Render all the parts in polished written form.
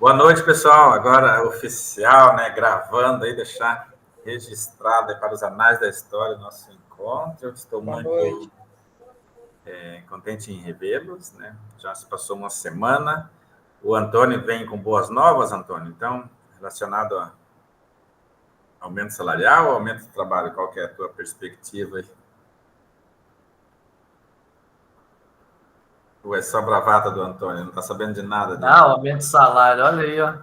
Boa noite, pessoal. Agora oficial, né? Gravando aí, deixar registrado aí para os anais da história o nosso encontro. Eu estou Boa muito noite. contente em revê-los, né? Já se passou uma semana. O Antônio vem com boas novas, Antônio. Então, relacionado a aumento salarial ou aumento do trabalho, qual que é a tua perspectiva aí? Ou é só bravata do Antônio? Não está sabendo de nada dele? Não, aumento de salário, olha aí, ó.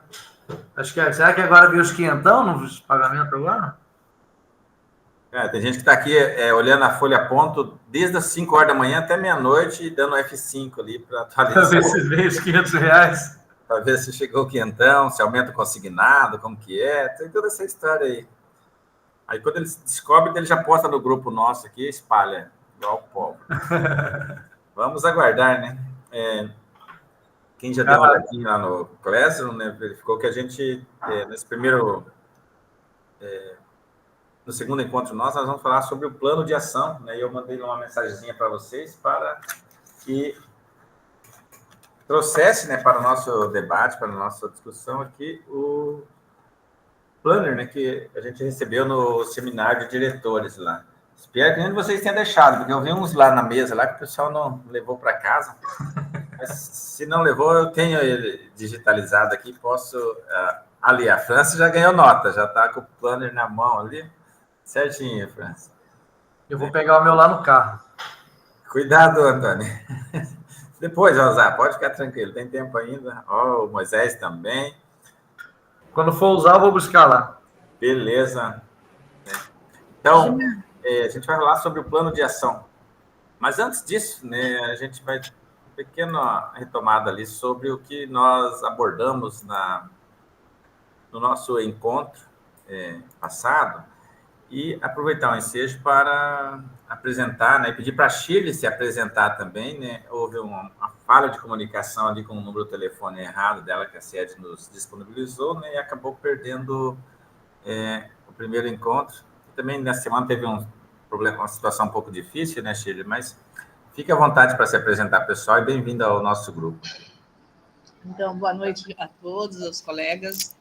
Será que agora viu os quinhentão no pagamento agora? Tem gente que está aqui olhando a folha a ponto desde as 5 horas da manhã até meia-noite, dando F5 ali para Para ver atualizar, se veio os R$ 500. para ver se chegou o quinhentão, se aumenta o consignado, como que é, tem toda essa história aí. Aí quando ele descobre, ele já posta no grupo nosso aqui e espalha, igual o povo. Vamos aguardar, né? Quem já deu uma olhadinha lá no Classroom, né, verificou que a gente, nesse primeiro, no segundo encontro nosso, nós vamos falar sobre o plano de ação, né? E eu mandei uma mensagenzinha para vocês para que trouxesse, né, para o nosso debate, para a nossa discussão aqui, o planner, né, que a gente recebeu no seminário de diretores lá. Espero que nem vocês tenham deixado, porque eu vi uns lá na mesa lá que o pessoal não levou para casa. Mas se não levou, eu tenho ele digitalizado aqui, posso... ali, a França já ganhou nota, já está com o planner na mão ali. Certinho, França. Eu vou pegar o meu lá no carro. Cuidado, Antônio. Depois, José, pode ficar tranquilo, tem tempo ainda. Ó, o Moisés também. Quando for usar, eu vou buscar lá. Beleza. Então, a gente vai falar sobre o plano de ação. Mas antes disso, né, a gente vai uma pequena retomada ali sobre o que nós abordamos no nosso encontro passado e aproveitar o ensejo para apresentar, né, e pedir para a Shirley se apresentar também, né? Houve uma falha de comunicação ali com o número de telefone errado dela que a sede nos disponibilizou, né, e acabou perdendo o primeiro encontro. E também nessa semana teve um problema, uma situação um pouco difícil, né, Shirley? Mas fique à vontade para se apresentar, pessoal, e bem-vindo ao nosso grupo. Então, boa noite a todos os colegas.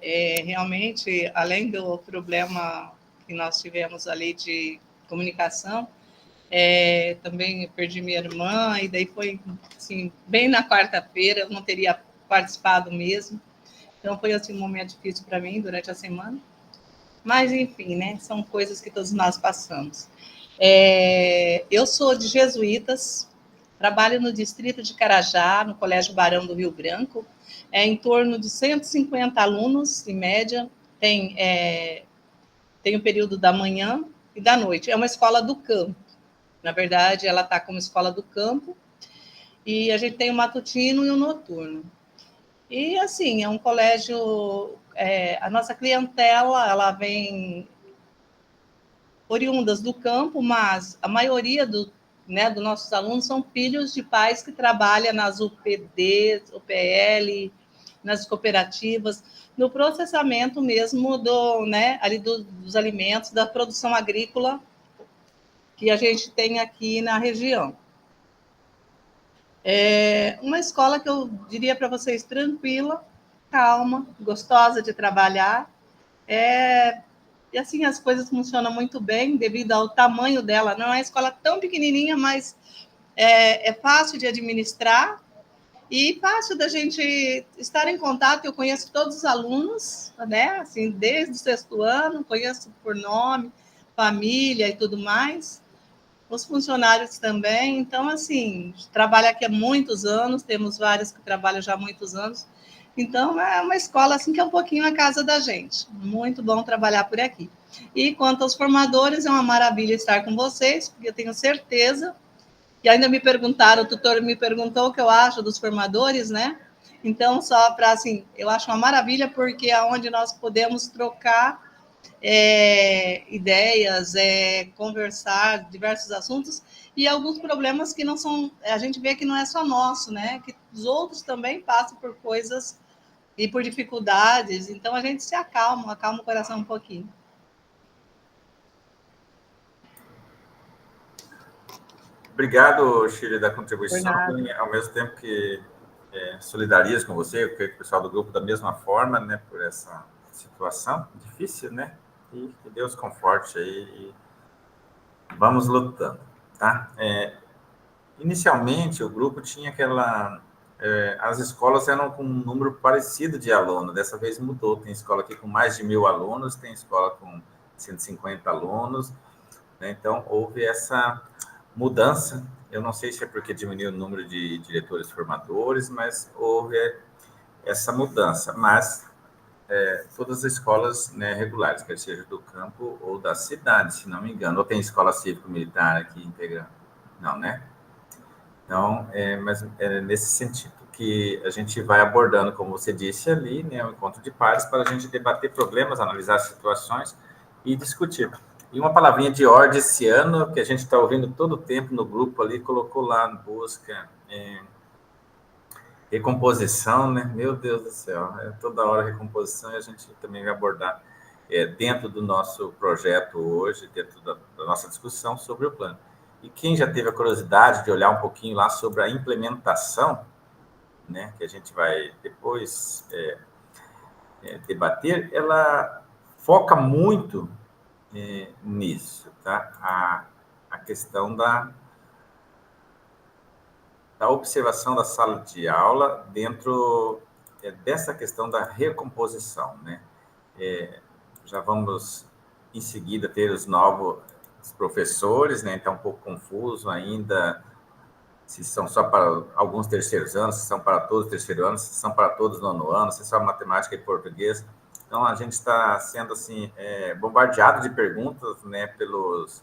Realmente, além do problema que nós tivemos ali de comunicação, também perdi minha irmã, e daí foi assim, bem na quarta-feira, eu não teria participado mesmo. Então, foi assim, um momento difícil para mim durante a semana. Mas, enfim, né, são coisas que todos nós passamos. Eu sou de Jesuítas, trabalho no distrito de Carajá, no Colégio Barão do Rio Branco, em torno de 150 alunos, em média, tem o período da manhã e da noite. É uma escola do campo, na verdade, ela está como escola do campo, e a gente tem o matutino e o noturno. E, assim, é um colégio... a nossa clientela, ela vem oriundas do campo, mas a maioria dos nossos alunos são filhos de pais que trabalham nas UPDs, UPL, nas cooperativas, no processamento mesmo dos alimentos, da produção agrícola que a gente tem aqui na região. É uma escola que eu diria para vocês tranquila, calma, gostosa de trabalhar. E assim, as coisas funcionam muito bem devido ao tamanho dela. Não é uma escola tão pequenininha, mas é fácil de administrar e fácil da gente estar em contato. Eu conheço todos os alunos, né? Assim, desde o sexto ano, conheço por nome, família e tudo mais. Os funcionários também. Então, assim, trabalho aqui há muitos anos, temos vários que trabalham já há muitos anos. Então, é uma escola assim que é um pouquinho a casa da gente. Muito bom trabalhar por aqui. E quanto aos formadores, é uma maravilha estar com vocês, porque eu tenho certeza. E ainda me perguntaram, o tutor me perguntou o que eu acho dos formadores, né? Então, só para assim, eu acho uma maravilha, porque é onde nós podemos trocar ideias, conversar diversos assuntos e alguns problemas que não são, a gente vê que não é só nosso, né? Que os outros também passam por coisas e por dificuldades, então a gente se acalma o coração um pouquinho. Obrigado, Shirley, da contribuição, ao mesmo tempo que solidarizo com você, com o pessoal do grupo da mesma forma, né, por essa situação difícil, né, e que Deus conforte aí e vamos lutando, tá? Inicialmente, o grupo tinha as escolas eram com um número parecido de alunos, dessa vez mudou, tem escola aqui com mais de 1.000 alunos, tem escola com 150 alunos, né? Então, houve essa mudança. Eu não sei se é porque diminuiu o número de diretores formadores, mas houve essa mudança. Mas todas as escolas, né, regulares, quer seja do campo ou da cidade, se não me engano. Ou tem escola cívico-militar aqui integrando? Não, né? Então, mas é nesse sentido que a gente vai abordando, como você disse ali, né, um encontro de pares para a gente debater problemas, analisar situações e discutir. E uma palavrinha de ordem esse ano, que a gente está ouvindo todo o tempo no grupo ali, colocou lá no busca recomposição, né? Meu Deus do céu, toda hora recomposição e a gente também vai abordar dentro do nosso projeto hoje, dentro da nossa discussão sobre o plano. E quem já teve a curiosidade de olhar um pouquinho lá sobre a implementação, né, que a gente vai depois debater, ela foca muito nisso, tá? A questão da observação da sala de aula dentro dessa questão da recomposição, né? Já vamos, em seguida, ter os novos professores, né? Então, um pouco confuso ainda, se são só para alguns terceiros anos, se são para todos os terceiros anos, se são para todos nono ano, se é só matemática e português. Então, a gente está sendo, assim, bombardeado de perguntas, né, pelos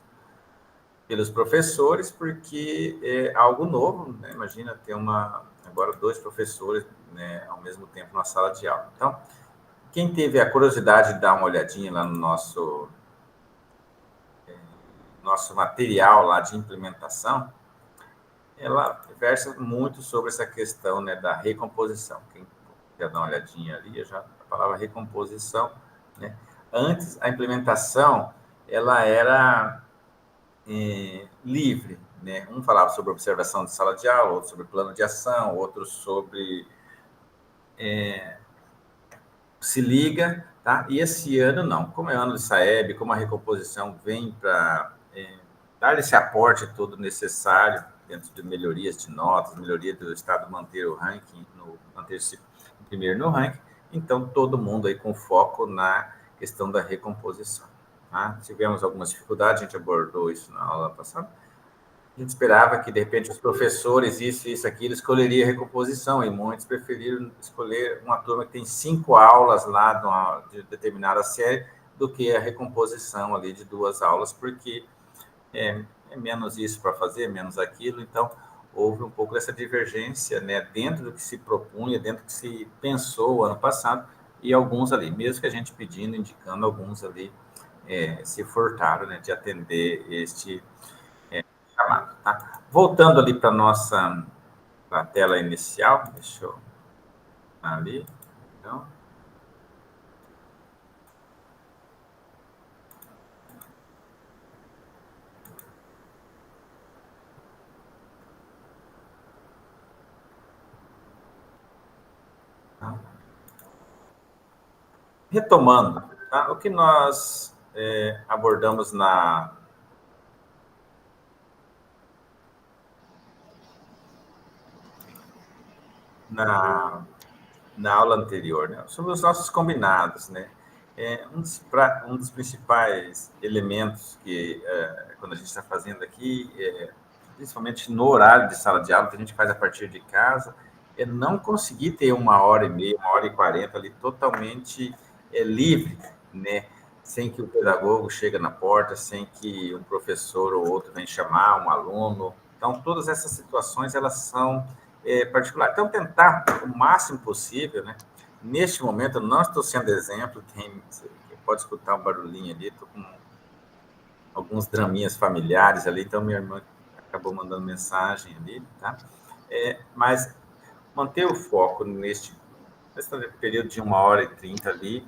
professores, porque é algo novo, né? Imagina ter agora 2 professores, né, ao mesmo tempo na sala de aula. Então, quem teve a curiosidade de dar uma olhadinha lá no nosso material lá de implementação, ela versa muito sobre essa questão, né, da recomposição. Quem quer dar uma olhadinha ali, a palavra recomposição, né? Antes, a implementação, ela era livre, né? Um falava sobre observação de sala de aula, outro sobre plano de ação, outro sobre se liga, tá? E esse ano não, como é ano de SAEB, como a recomposição vem para dar esse aporte todo necessário dentro de melhorias de notas, melhoria do Estado manter o ranking, manter-se primeiro no ranking, então todo mundo aí com foco na questão da recomposição. Tá? Tivemos algumas dificuldades, a gente abordou isso na aula passada. A gente esperava que, de repente, os professores, isso, aquilo, escolheriam recomposição, e muitos preferiram escolher uma turma que tem 5 aulas lá de determinada série do que a recomposição ali de 2 aulas, porque é menos isso para fazer, menos aquilo. Então, houve um pouco dessa divergência, né, dentro do que se propunha, dentro do que se pensou ano passado, e alguns ali, mesmo que a gente pedindo, indicando, alguns ali se furtaram, né, de atender este chamado. Tá? Voltando ali para a nossa tela inicial, deixa eu ali, então. Retomando, tá? O que nós abordamos na aula anterior, né? Sobre os nossos combinados, né? Um dos principais elementos que, quando a gente está fazendo aqui, principalmente no horário de sala de aula, que a gente faz a partir de casa, é não conseguir ter 1h30, 1h40 ali totalmente livre, né? Sem que o pedagogo chegue na porta, sem que um professor ou outro venha chamar um aluno. Então, todas essas situações, elas são particulares. Então, tentar o máximo possível, né? Neste momento, eu não estou sendo exemplo, você pode escutar um barulhinho ali, estou com alguns draminhas familiares ali, então minha irmã acabou mandando mensagem ali, tá? Mas manter o foco nesse período de 1h30 ali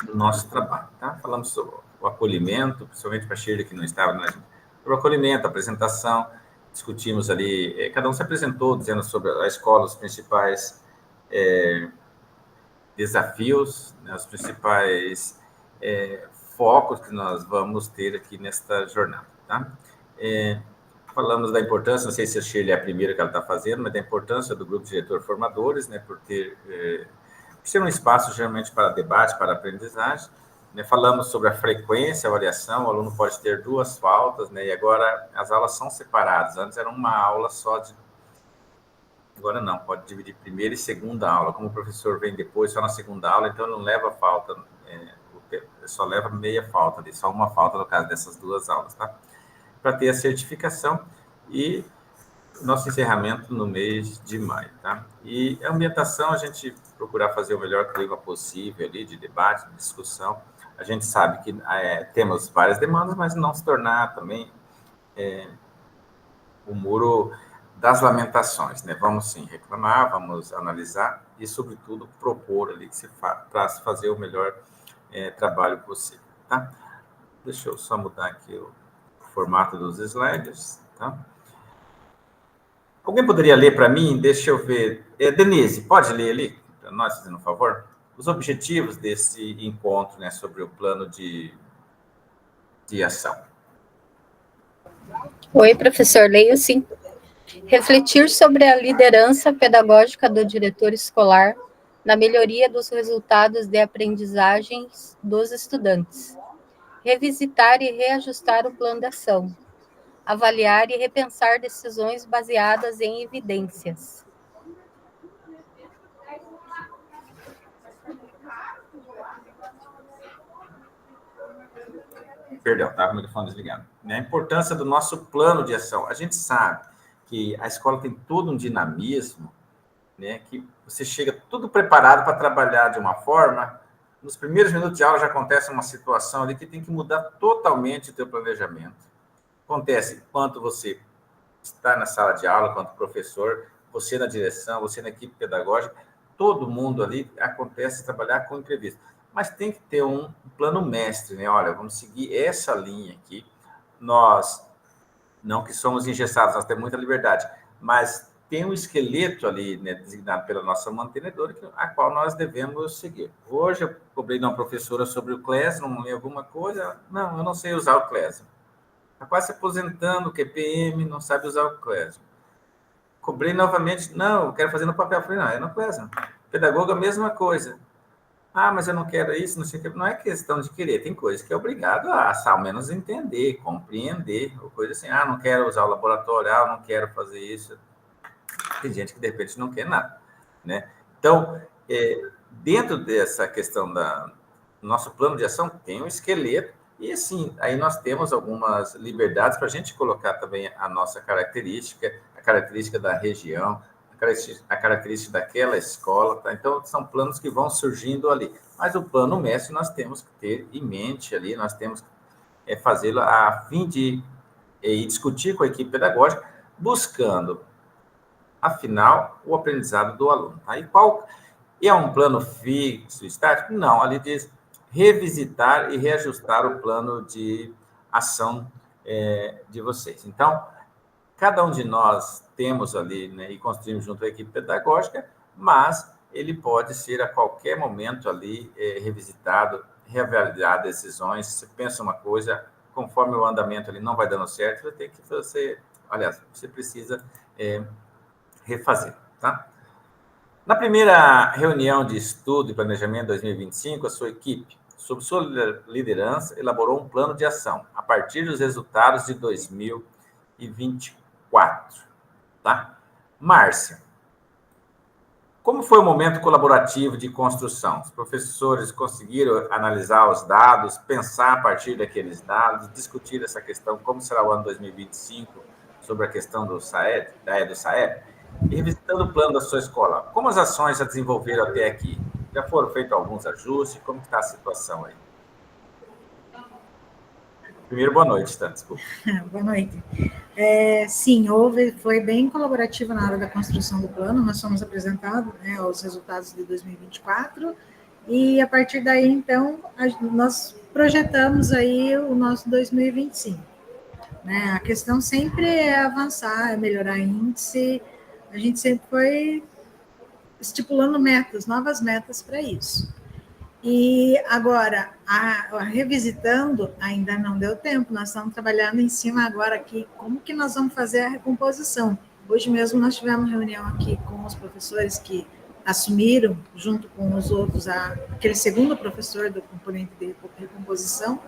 no nosso trabalho, tá? Falamos sobre o acolhimento, principalmente para a Shirley, que não estava, né? Sobre o acolhimento, apresentação, discutimos ali, cada um se apresentou dizendo sobre a escola, os principais desafios, né, os principais focos que nós vamos ter aqui nesta jornada, tá? Falamos da importância, não sei se a Shirley é a primeira que ela está fazendo, mas da importância do grupo de diretor-formadores, né, por ser um espaço geralmente para debate, para aprendizagem, né? Falamos sobre a frequência, a avaliação, o aluno pode ter 2 faltas, né, e agora as aulas são separadas, antes era uma aula só agora não, pode dividir primeira e segunda aula, como o professor vem depois, só na segunda aula, então não leva falta, só leva meia falta, só uma falta no caso dessas 2 aulas, tá? Para ter a certificação e nosso encerramento no mês de maio, tá? E a ambientação, a gente procurar fazer o melhor clima possível ali, de debate, de discussão. A gente sabe que temos várias demandas, mas não se tornar também o muro das lamentações, né? Vamos sim reclamar, vamos analisar e, sobretudo, propor ali para se fazer o melhor trabalho possível, tá? Deixa eu só mudar aqui o formato dos slides, tá? Alguém poderia ler para mim? Deixa eu ver. Denise, pode ler ali, para nós, fazendo um favor? Os objetivos desse encontro, né, sobre o plano de ação. Oi, professor, leio sim. Refletir sobre a liderança pedagógica do diretor escolar na melhoria dos resultados de aprendizagens dos estudantes. Revisitar e reajustar o plano de ação. Avaliar e repensar decisões baseadas em evidências. Perdão, estava com o microfone desligado. A importância do nosso plano de ação. A gente sabe que a escola tem todo um dinamismo, né, que você chega tudo preparado para trabalhar de uma forma, nos primeiros minutos de aula já acontece uma situação ali que tem que mudar totalmente o teu planejamento. Acontece enquanto você está na sala de aula, enquanto professor, você na direção, você na equipe pedagógica, todo mundo ali acontece trabalhar com imprevisto. Mas tem que ter um plano mestre, né? Olha, vamos seguir essa linha aqui. Nós, não que somos engessados, nós temos muita liberdade, mas tem um esqueleto ali, né, designado pela nossa mantenedora, a qual nós devemos seguir. Hoje eu cobrei de uma professora sobre o Classroom, li alguma coisa, não, eu não sei usar o Classroom. Está quase se aposentando, QPM, não sabe usar o Classroom. Cobrei novamente, não, eu quero fazer no papel. Eu falei, não, é no Classroom. Pedagogo, a mesma coisa. Ah, mas eu não quero isso, não sei o que. Não é questão de querer, tem coisas que é obrigado a, ao menos, entender, compreender, ou coisa assim. Ah, não quero usar o laboratório, ah, não quero fazer isso. Tem gente que, de repente, não quer nada, né? Então, dentro dessa questão do nosso plano de ação, tem um esqueleto, e, assim, aí nós temos algumas liberdades para a gente colocar também a nossa característica, a característica da região, a característica daquela escola, tá? Então, são planos que vão surgindo ali. Mas o plano mestre nós temos que ter em mente ali, nós temos que fazê-lo a fim de discutir com a equipe pedagógica, buscando, afinal, o aprendizado do aluno. Tá? E qual é um plano fixo, estático? Não, ali diz revisitar e reajustar o plano de ação de vocês. Então, cada um de nós temos ali, né, e construímos junto à equipe pedagógica, mas ele pode ser a qualquer momento ali revisitado, reavaliar decisões. Você pensa uma coisa, conforme o andamento ali não vai dando certo, vai ter que você precisa refazer, tá? Na primeira reunião de estudo e planejamento 2025, a sua equipe, sob sua liderança, elaborou um plano de ação a partir dos resultados de 2024, tá? Márcia, como foi o momento colaborativo de construção? Os professores conseguiram analisar os dados, pensar a partir daqueles dados, discutir essa questão, como será o ano 2025, sobre a questão do SAEB, do SAEB? E revisitando o plano da sua escola, como as ações já desenvolveram até aqui? Já foram feitos alguns ajustes? Como está a situação aí? Primeiro, boa noite, tá? Desculpa. Boa noite. Sim, foi bem colaborativo na hora da construção do plano, nós fomos apresentados, né, os resultados de 2024, e a partir daí, então, nós projetamos aí o nosso 2025. né? A questão sempre é avançar, é melhorar índice. A gente sempre foi estipulando metas, novas metas para isso. E agora, revisitando, ainda não deu tempo, nós estamos trabalhando em cima agora aqui, como que nós vamos fazer a recomposição. Hoje mesmo nós tivemos reunião aqui com os professores que assumiram, junto com os outros, aquele segundo professor do componente de recomposição,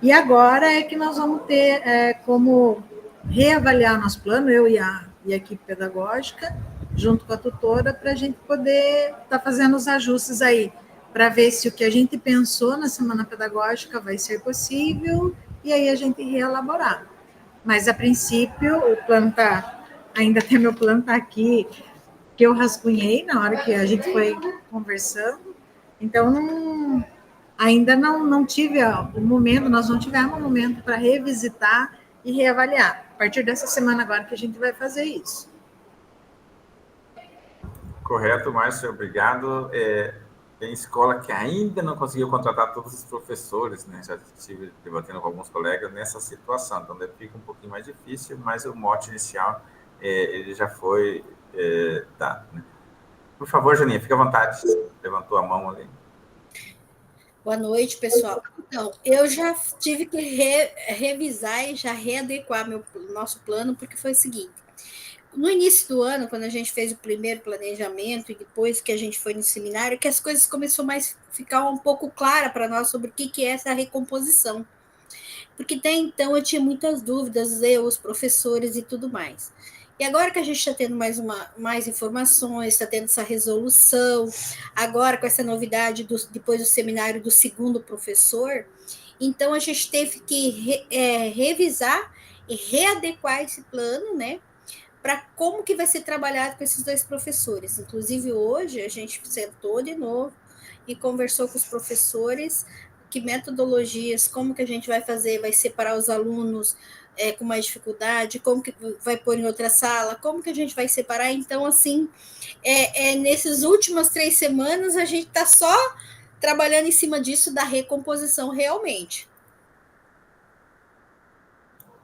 e agora é que nós vamos ter como reavaliar nosso plano, eu e a equipe pedagógica, junto com a tutora, para a gente poder estar fazendo os ajustes aí, para ver se o que a gente pensou na semana pedagógica vai ser possível, e aí a gente reelaborar. Mas, a princípio, o plano ainda tem meu plano aqui, que eu rascunhei na hora que a gente foi conversando, então ainda não tive o momento, nós não tivemos um momento para revisitar e reavaliar. A partir dessa semana agora que a gente vai fazer isso. Correto, Márcio, obrigado. Tem escola que ainda não conseguiu contratar todos os professores, né? Já estive debatendo com alguns colegas nessa situação, então fica um pouquinho mais difícil, mas o mote inicial ele já foi dado, né? Por favor, Janinha, fica à vontade. Levantou a mão ali. Boa noite, pessoal. Então, eu já tive que revisar e já readequar nosso plano, porque foi o seguinte: no início do ano, quando a gente fez o primeiro planejamento e depois que a gente foi no seminário, que as coisas começaram a ficar um pouco clara para nós sobre o que é essa recomposição. Porque até então eu tinha muitas dúvidas, os professores e tudo mais. E agora que a gente está tendo mais informações, está tendo essa resolução, agora com essa novidade depois do seminário do segundo professor, então a gente teve que revisar e readequar esse plano, né? Para como que vai ser trabalhado com esses dois professores. Inclusive, hoje, a gente sentou de novo e conversou com os professores que metodologias, como que a gente vai fazer, vai separar os alunos com mais dificuldade, como que vai pôr em outra sala, como que a gente vai separar. Então, assim, nessas últimas 3 semanas, a gente está só trabalhando em cima disso, da recomposição realmente.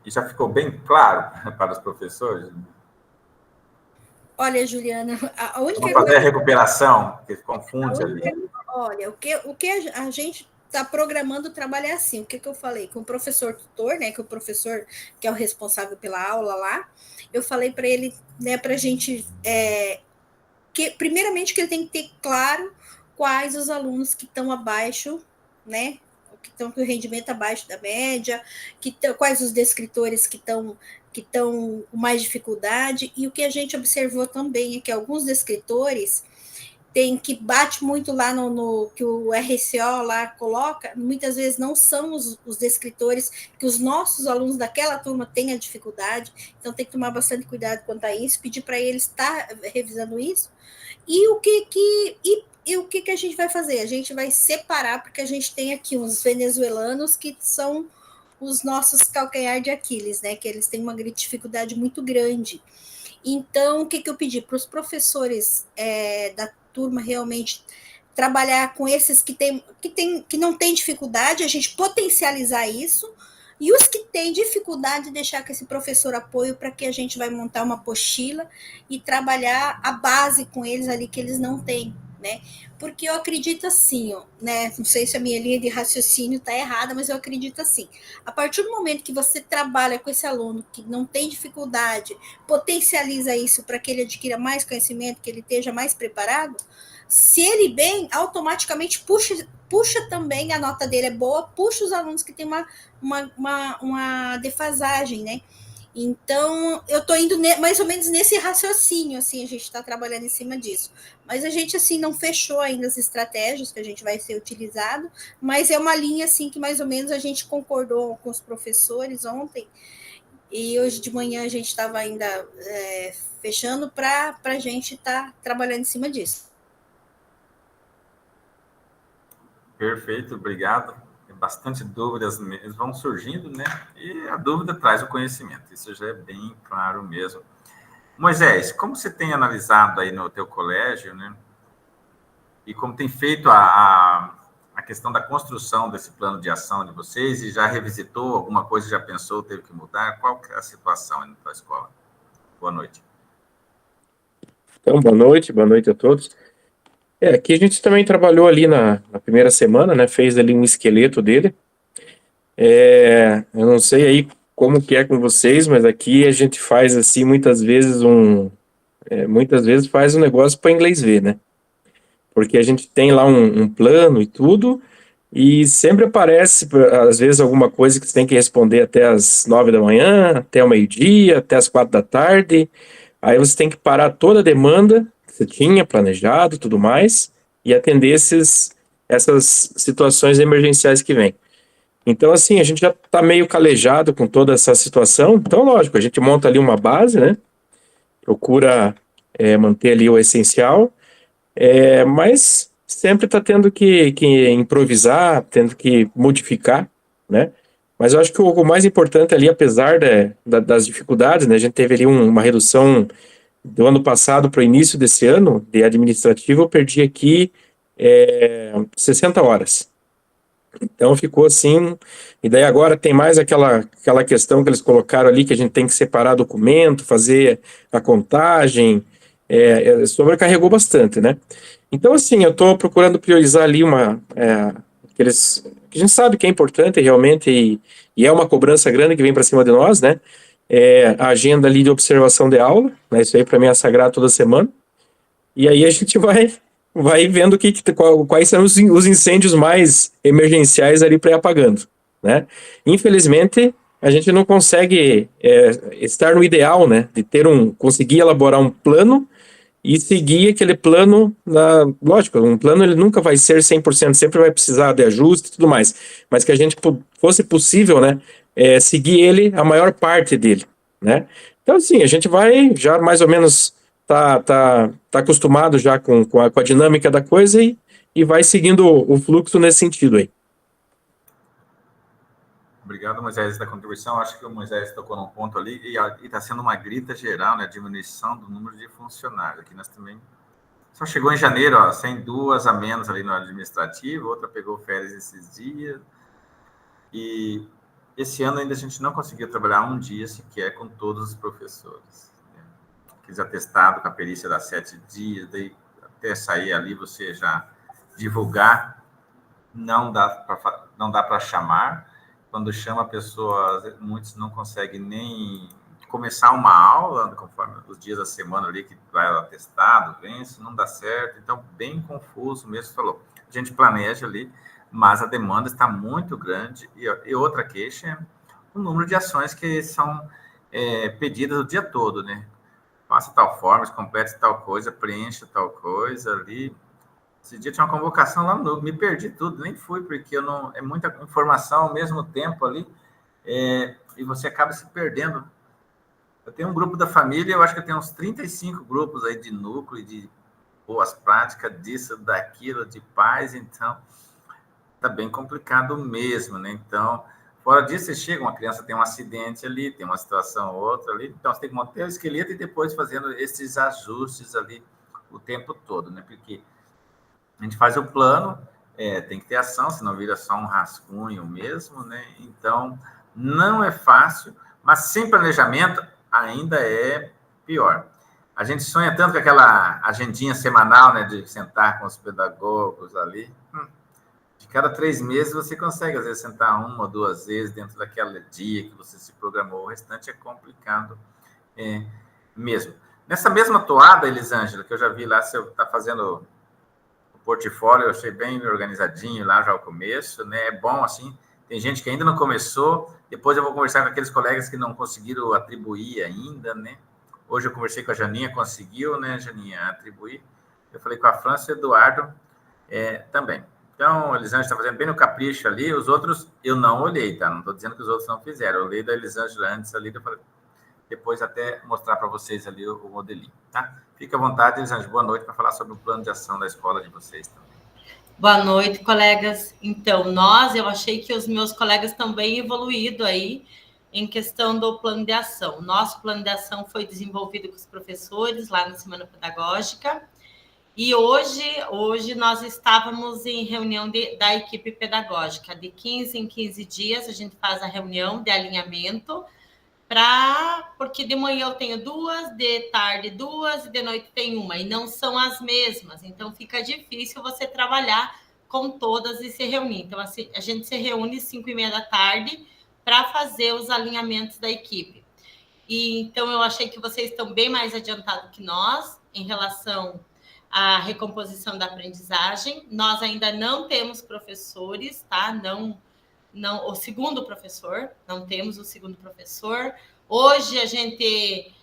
E já ficou bem claro para os professores? Olha, Juliana, a única Vamos fazer a recuperação, que confunde ali. Olha, o que a gente está programando trabalhar assim, o que eu falei com o professor tutor, né, que é o professor que é o responsável pela aula lá, eu falei para ele, né, para a gente, primeiramente que ele tem que ter claro quais os alunos que estão abaixo, né, que estão com o rendimento abaixo da média, quais os descritores que estão com mais dificuldade, e o que a gente observou também é que alguns descritores que bate muito lá no que o RCO lá coloca, muitas vezes não são os descritores que os nossos alunos daquela turma têm a dificuldade, então tem que tomar bastante cuidado quanto a isso, pedir para eles estar revisando isso, e o que a gente vai fazer? A gente vai separar, porque a gente tem aqui uns venezuelanos que são os nossos calcanhar de Aquiles, né? Que eles têm uma dificuldade muito grande. Então, o que eu pedi para os professores da turma realmente trabalhar com esses que não têm dificuldade, a gente potencializar isso, e os que têm dificuldade, deixar com esse professor apoio para que a gente vai montar uma apostila e trabalhar a base com eles ali que eles não têm, né? Porque eu acredito assim, né? Não sei se a minha linha de raciocínio está errada, mas eu acredito assim. A partir do momento que você trabalha com esse aluno que não tem dificuldade, potencializa isso para que ele adquira mais conhecimento, que ele esteja mais preparado, se ele bem, automaticamente puxa também, a nota dele é boa, puxa os alunos que têm uma defasagem, né? Então, eu estou indo mais ou menos nesse raciocínio, assim, a gente está trabalhando em cima disso. Mas a gente, assim, não fechou ainda as estratégias que a gente vai ser utilizado, mas é uma linha, assim, que mais ou menos a gente concordou com os professores ontem, e hoje de manhã a gente estava ainda fechando para a gente estar trabalhando em cima disso. Perfeito, obrigado. Bastante dúvidas vão surgindo, né? E a dúvida traz o conhecimento, isso já é bem claro mesmo. Moisés, como você tem analisado aí no teu colégio, né? E como tem feito a a questão da construção desse plano de ação de vocês e já revisitou alguma coisa, já pensou, teve que mudar? Qual que é a situação indo para a escola? Boa noite. Então, boa noite a todos. Aqui a gente também trabalhou ali na primeira semana, né? Fez ali um esqueleto dele. Eu não sei aí como que é com vocês, mas aqui a gente faz assim, muitas vezes faz um negócio para inglês ver, né? Porque a gente tem lá um plano e tudo, e sempre aparece, às vezes, alguma coisa que você tem que responder até as 9 da manhã, até o meio-dia, até as 4 da tarde. Aí você tem que parar toda a demanda que você tinha planejado e tudo mais, e atender essas situações emergenciais que vêm. Então, assim, a gente já está meio calejado com toda essa situação. Então, lógico, a gente monta ali uma base, né? Procura manter ali o essencial, mas sempre está tendo que improvisar, tendo que modificar, né? Mas eu acho que o mais importante ali, apesar das dificuldades, né? A gente teve ali uma redução do ano passado para o início desse ano, de administrativo, eu perdi aqui 60 horas. Então ficou assim, e daí agora tem mais aquela questão que eles colocaram ali, que a gente tem que separar documento, fazer a contagem, sobrecarregou bastante, né? Então, assim, eu estou procurando priorizar ali que a gente sabe que é importante realmente, e é uma cobrança grande que vem para cima de nós, né? A agenda ali de observação de aula, né? Isso aí para mim é sagrado toda semana. E aí a gente vai vendo quais são os incêndios mais emergenciais ali para ir apagando, né? Infelizmente, a gente não consegue estar no ideal, né? De conseguir elaborar um plano e seguir aquele plano, lógico, um plano ele nunca vai ser 100%, sempre vai precisar de ajuste e tudo mais, mas que a gente fosse possível, né, seguir ele, a maior parte dele, né? Então, assim, a gente vai já mais ou menos tá acostumado já com a dinâmica da coisa e vai seguindo o fluxo nesse sentido aí. Obrigado, Moisés, da contribuição. Acho que o Moisés tocou num ponto ali e está sendo uma grita geral, né? Diminuição do número de funcionários. Aqui nós também só chegou em janeiro, ó, 102 a menos ali no administrativo, outra pegou férias esses dias. E esse ano ainda a gente não conseguiu trabalhar um dia sequer com todos os professores. Né? Aqueles atestados com a perícia dá 7 dias, daí até sair ali você já divulgar, não dá para chamar. Quando chama a pessoa, muitos não conseguem nem começar uma aula, conforme os dias da semana ali, que vai atestado, vence, não dá certo. Então, bem confuso mesmo, falou. A gente planeja ali, mas a demanda está muito grande. E outra queixa é o número de ações que são pedidas o dia todo, né? Faça tal forma, complete tal coisa, preencha tal coisa ali. Esse dia tinha uma convocação lá no me perdi tudo, nem fui, porque é muita informação ao mesmo tempo ali, e você acaba se perdendo. Eu tenho um grupo da família, eu acho que eu tenho uns 35 grupos aí de núcleo, de boas práticas, disso, daquilo, de paz, então tá bem complicado mesmo, né? Então, fora disso, você chega, uma criança tem um acidente ali, tem uma situação ou outra ali, então você tem que manter o esqueleto e depois fazendo esses ajustes ali o tempo todo, né? Porque a gente faz o plano, tem que ter ação, senão vira só um rascunho mesmo, né? Então, não é fácil, mas sem planejamento ainda é pior. A gente sonha tanto com aquela agendinha semanal, né, de sentar com os pedagogos ali. De cada 3 meses você consegue, às vezes, sentar 1 ou 2 vezes dentro daquele dia que você se programou. O restante é complicado mesmo. Nessa mesma toada, Elisângela, que eu já vi lá, você está fazendo portfólio, eu achei bem organizadinho lá já ao começo, né? É bom, assim, tem gente que ainda não começou, depois eu vou conversar com aqueles colegas que não conseguiram atribuir ainda, né? Hoje eu conversei com a Janinha, conseguiu, né, Janinha, atribuir. Eu falei com a França e o Eduardo também. Então, a Elisângela está fazendo bem no capricho ali, os outros eu não olhei, tá? Não estou dizendo que os outros não fizeram, eu olhei da Elisângela antes ali, depois até mostrar para vocês ali o modelinho, tá? Fica à vontade, Elisângela, boa noite, para falar sobre o plano de ação da escola de vocês também. Boa noite, colegas. Então, eu achei que os meus colegas estão bem evoluídos aí em questão do plano de ação. Nosso plano de ação foi desenvolvido com os professores lá na Semana Pedagógica E hoje nós estávamos em reunião da equipe pedagógica. De 15 em 15 dias a gente faz a reunião de alinhamento, porque de manhã eu tenho 2, de tarde 2 e de noite tem uma, e não são as mesmas. Então fica difícil você trabalhar com todas e se reunir. Então assim, a gente se reúne às 5:30 da tarde para fazer os alinhamentos da equipe. E então eu achei que vocês estão bem mais adiantados que nós em relação à recomposição da aprendizagem. Nós ainda não temos professores, tá? Não, o segundo professor, não temos o segundo professor. Hoje a gente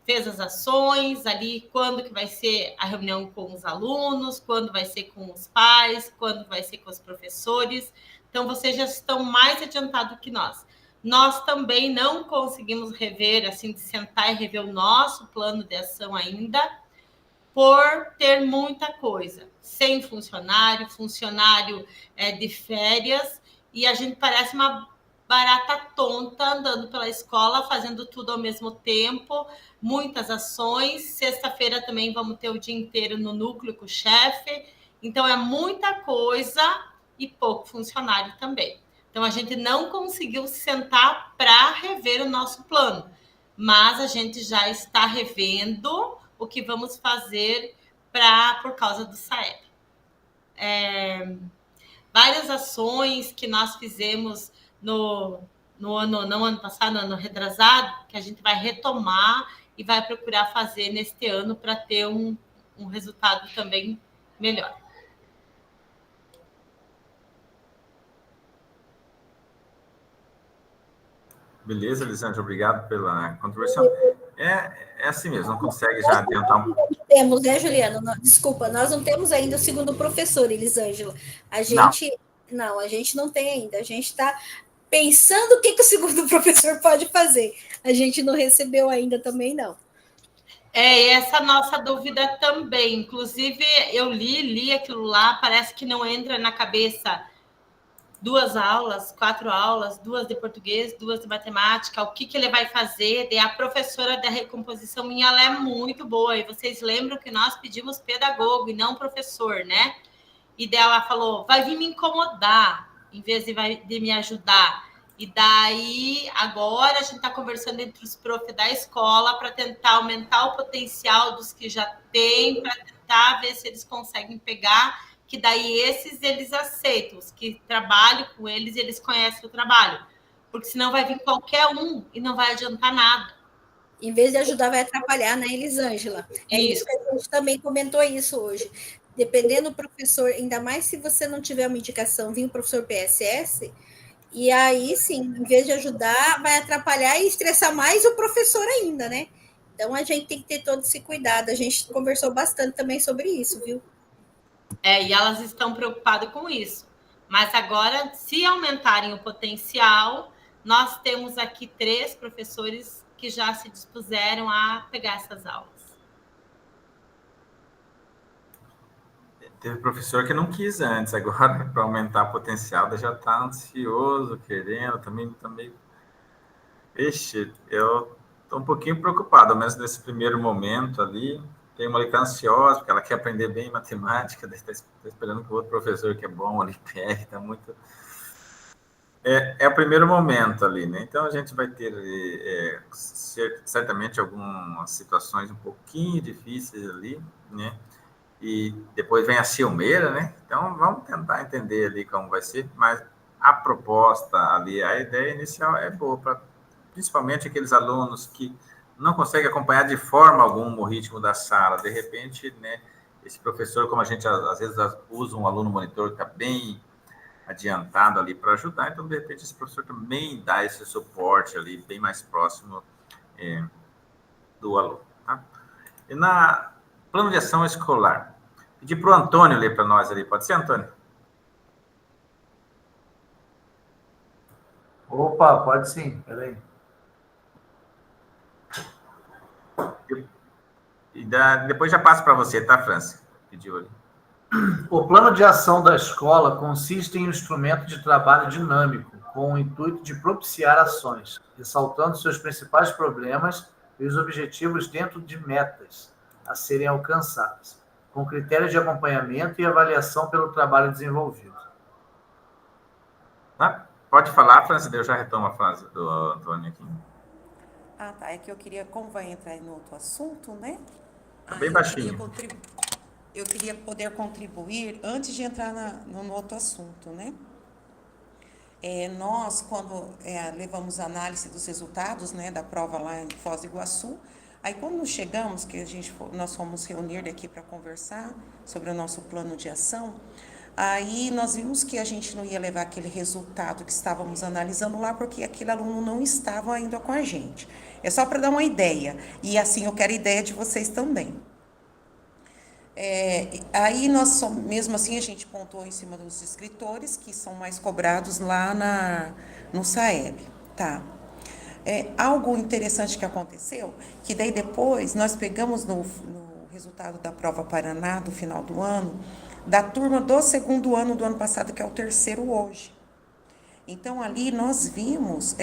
fez as ações ali, quando que vai ser a reunião com os alunos, quando vai ser com os pais, quando vai ser com os professores. Então, vocês já estão mais adiantados que nós. Nós também não conseguimos rever, assim, de sentar e rever o nosso plano de ação ainda, por ter muita coisa. Sem funcionário de férias, e a gente parece uma barata tonta andando pela escola, fazendo tudo ao mesmo tempo, muitas ações. Sexta-feira também vamos ter o dia inteiro no núcleo com o chefe. Então, é muita coisa e pouco funcionário também. Então, a gente não conseguiu sentar para rever o nosso plano, mas a gente já está revendo o que vamos fazer por causa do SAEB. Várias ações que nós fizemos no ano passado, no ano retrasado, que a gente vai retomar e vai procurar fazer neste ano para ter um resultado também melhor. Beleza, Elisângela, obrigado pela contribuição. É assim mesmo, não consegue já adiantar um... Temos, né, Juliana? Desculpa, nós não temos ainda o segundo professor, Elisângela. A gente não tem ainda. A gente está pensando o que o segundo professor pode fazer. A gente não recebeu ainda também, não. Essa nossa dúvida também. Inclusive, eu li aquilo lá, parece que não entra na cabeça 2 aulas, 4 aulas, 2 de português, 2 de matemática, o que ele vai fazer. E a professora da recomposição minha, ela é muito boa, e vocês lembram que nós pedimos pedagogo e não professor, né? E dela falou, vai vir me incomodar, em vez de me ajudar. E daí, agora a gente está conversando entre os profs da escola para tentar aumentar o potencial dos que já têm, para tentar ver se eles conseguem pegar, que daí eles aceitam, os que trabalham com eles conhecem o trabalho. Porque senão vai vir qualquer um e não vai adiantar nada. Em vez de ajudar, vai atrapalhar, né, Elisângela? Isso que a gente também comentou isso hoje. Dependendo do professor, ainda mais se você não tiver uma indicação, vir um professor PSS, e aí, sim, em vez de ajudar, vai atrapalhar e estressar mais o professor ainda, né? Então, a gente tem que ter todo esse cuidado. A gente conversou bastante também sobre isso, viu? E elas estão preocupadas com isso. Mas agora, se aumentarem o potencial, nós temos aqui 3 professores que já se dispuseram a pegar essas aulas. Teve professor que não quis antes, agora, para aumentar o potencial, já está ansioso, querendo, também. Ixi, eu estou um pouquinho preocupado, mas nesse primeiro momento ali, tem uma que está ansiosa, porque ela quer aprender bem matemática, está esperando que o outro professor que é bom ali pegue, está muito... É o primeiro momento ali, né? Então, a gente vai ter certamente algumas situações um pouquinho difíceis ali, né? E depois vem a ciumeira, né? Então, vamos tentar entender ali como vai ser, mas a proposta ali, a ideia inicial é boa, principalmente aqueles alunos que não conseguem acompanhar de forma alguma o ritmo da sala. De repente, né, esse professor, como a gente às vezes usa um aluno monitor que está bem adiantado ali para ajudar, então, de repente, esse professor também dá esse suporte ali, bem mais próximo do aluno. Tá? E na plano de ação escolar, pedir para o Antônio ler para nós ali. Pode ser, Antônio? Opa, pode sim, peraí. E depois já passo para você, tá, França? Pediu ali. O plano de ação da escola consiste em um instrumento de trabalho dinâmico, com o intuito de propiciar ações, ressaltando seus principais problemas e os objetivos dentro de metas a serem alcançadas. com critérios de acompanhamento e avaliação pelo trabalho desenvolvido. Pode falar, Francis, eu já retomo a frase do Antônio aqui. Tá. É que eu queria, como vai entrar no outro assunto, né? Bem baixinho. Eu queria poder contribuir antes de entrar no outro assunto, né? Nós, quando levamos a análise dos resultados, né, da prova lá em Foz do Iguaçu, aí quando nós chegamos, que nós fomos reunir aqui para conversar sobre o nosso plano de ação, aí nós vimos que a gente não ia levar aquele resultado que estávamos analisando lá, porque aquele aluno não estava ainda com a gente. É só para dar uma ideia. E assim, eu quero a ideia de vocês também. Aí nós, mesmo assim, a gente pontuou em cima dos escritores, que são mais cobrados lá no SAEB. Tá. Algo interessante que aconteceu, que daí depois nós pegamos no resultado da prova Paraná, do final do ano, da turma do segundo ano do ano passado, que é o terceiro hoje. Então, ali nós vimos